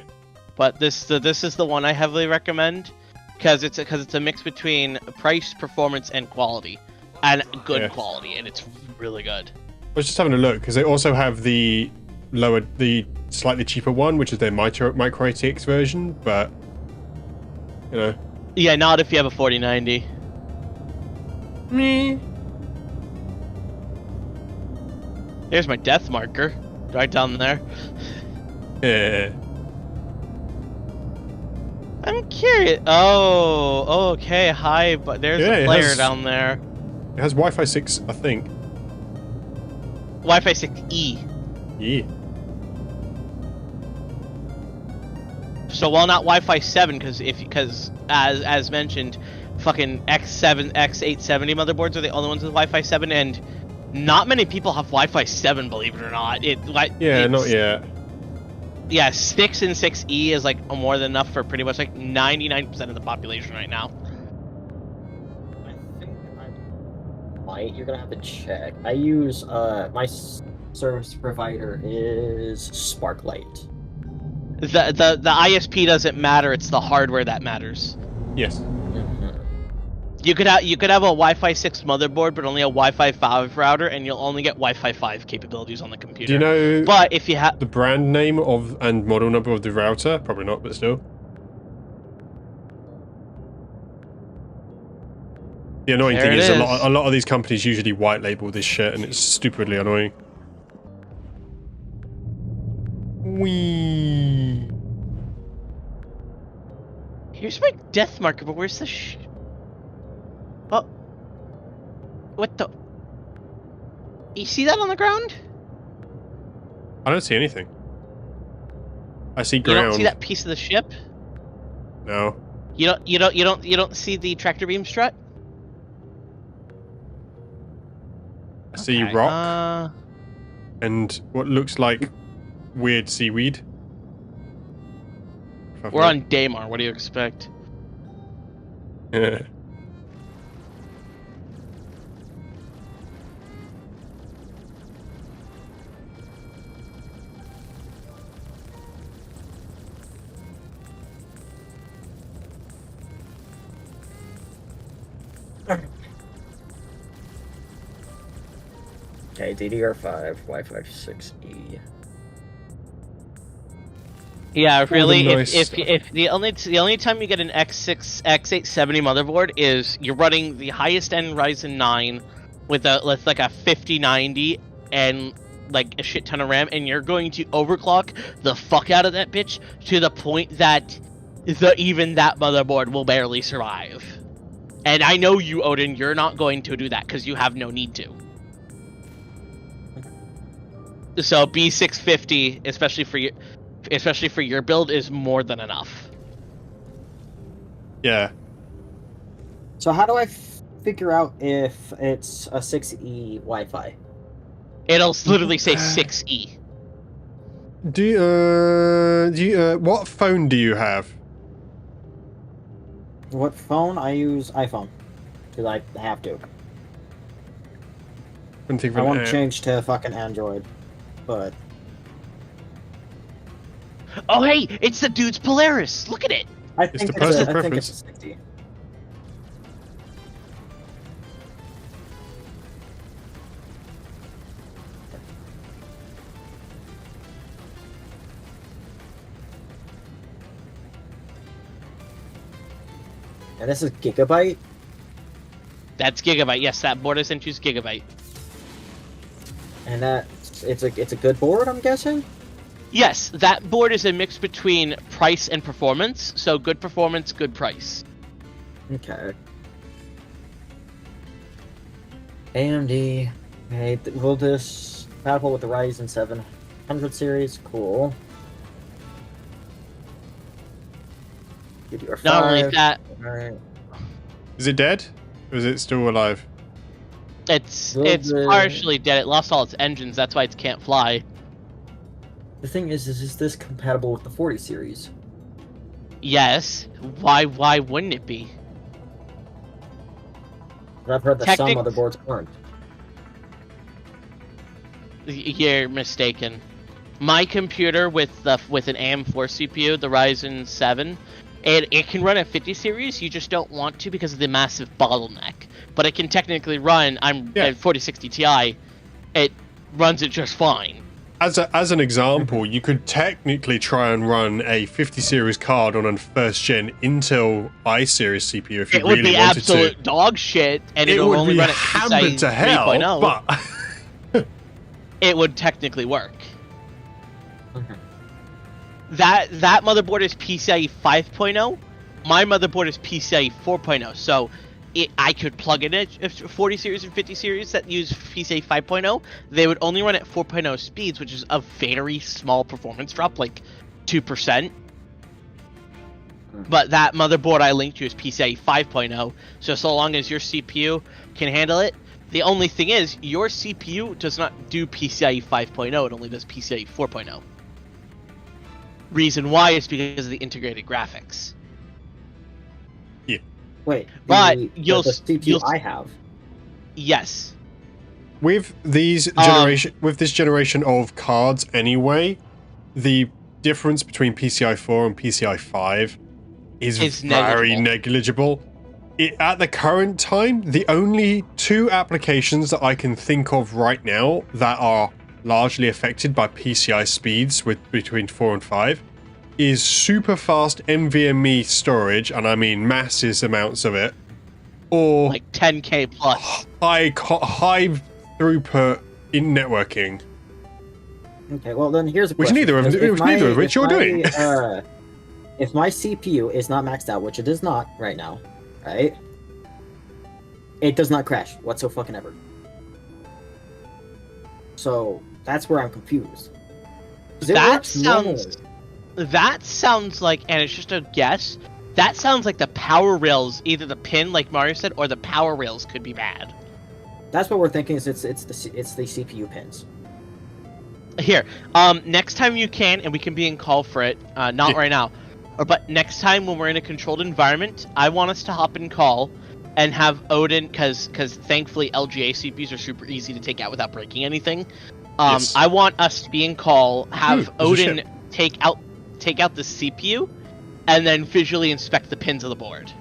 But this is the one I heavily recommend because it's a mix between price, performance, and quality, and good Yeah. quality, and it's really good. I was just having a look because they also have the slightly cheaper one, which is their micro ATX version. But you know, Yeah, not if you have a 4090. me. Here's my death marker, right down there. Yeah. I'm curious. Oh, okay. Hi, but there's Yeah, a it player has- down there. It has Wi-Fi 6, I think. Wi-Fi 6E. Yeah. So while not Wi-Fi 7, because as mentioned, fucking X7, X870 motherboards are the only ones with Wi-Fi 7, and not many people have Wi-Fi 7, believe it or not. Yeah, not yet. Yeah, 6 and 6E is like more than enough for pretty much like 99% of the population right now. I think you're gonna have to check. I use my service provider is Sparklight. The ISP doesn't matter; it's the hardware that matters. Yes. You could have a Wi-Fi 6 motherboard, but only a Wi-Fi 5 router, and you'll only get Wi-Fi 5 capabilities on the computer. Do you know? But if you have the brand name of and model number of the router, probably not, but still. The annoying There thing it is is. a lot of these companies usually white label this shit, and it's stupidly annoying. Wee. Here's my death marker, but where's the Oh. What the? You see that on the ground? I don't see anything. I see You ground. don't see that piece of the ship? No. You don't see the tractor beam strut? I see Okay, rock and what looks like weird seaweed. We're on Daymar. What do you expect? Yeah. Okay, DDR5, Wi-Fi 6E. Yeah, really. nice If the only time you get an X870 motherboard is you're running the highest end Ryzen 9 with like a 5090 and like a shit ton of RAM, and you're going to overclock the fuck out of that bitch to the point that even that motherboard will barely survive. And I know you, Odin, you're not going to do that because you have no need to. So B650, especially for your build, is more than enough. Yeah. So how do I figure out if it's a 6E Wi-Fi? It'll literally say 6E. What phone do you have? What phone? I use iPhone. Because I have to. Couldn't think of I an want to app. change to fucking Android. But... Oh hey, it's the dude's Polaris. Look at it. I It's think the personal I think preference. it's a 60. And this is Gigabyte? That's Gigabyte. Yes, that board I sent you is Gigabyte. And it's a good board, I'm guessing? Yes, that board is a mix between price and performance. So good performance, good price. Okay. AMD. Okay, will this compatible with the Ryzen 700 series? Cool. DDR5. Not only that, Alright. Is it dead? Or is it still alive? it's Will the- partially dead. It lost all its engines. That's why it can't fly. The thing is this compatible with the 40 series? Yes. Why wouldn't it be? But I've heard that some motherboards aren't. You're mistaken. My computer with an AM4 CPU, the Ryzen 7, it can run at 50 series. You just don't want to because of the massive bottleneck. But it can technically run. At 4060 Ti. It runs it just fine. As an example, you could technically try and run a 50 series card on a first gen Intel i-series CPU if you it would really be wanted absolute to. dog shit, and It it'll would only be run at hammered to hell, 3.0. but it would technically work. That motherboard is PCIe 5.0. My motherboard is PCIe 4.0. So I could plug in a 40 series and 50 series that use PCIe 5.0. They would only run at 4.0 speeds, which is a very small performance drop, like 2%. But that motherboard I linked to is PCIe 5.0. So long as your CPU can handle it. The only thing is, your CPU does not do PCIe 5.0. It only does PCIe 4.0. Reason why is because of the integrated graphics. Yeah. Wait, but the CPU I have. Yes. With this generation of cards anyway, the difference between PCI 4 and PCI 5 is very negligible. At the current time, the only two applications that I can think of right now that are largely affected by PCI speeds between 4 and 5 is super fast NVMe storage, and I mean massive amounts of it, or like 10K plus high throughput in networking. Okay, well then here's a question. Neither of which you're doing. If my CPU is not maxed out, which it is not right now, right? It does not crash whatsoever. So that's where I'm confused. That sounds like, and it's just a guess, that sounds like the power rails, either the pin, like Mario said, or the power rails could be bad. That's what we're thinking. Is it's the CPU pins. Here, next time you can, and we can be in call for it. Not right now, but next time when we're in a controlled environment, I want us to hop in call and have Odin, because thankfully LGA CPUs are super easy to take out without breaking anything. Yes. I want us to be in call, have Odin take out the CPU, and then visually inspect the pins of the board.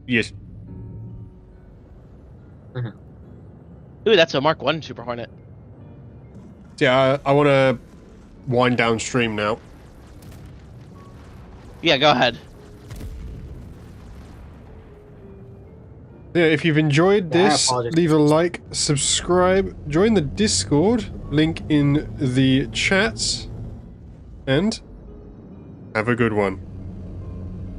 Yes. Ooh, that's a Mark 1 Super Hornet. Yeah, I want to wind down stream now. Yeah, go ahead. Yeah, if you've enjoyed this, leave a like, subscribe, join the Discord, link in the chat, and have a good one.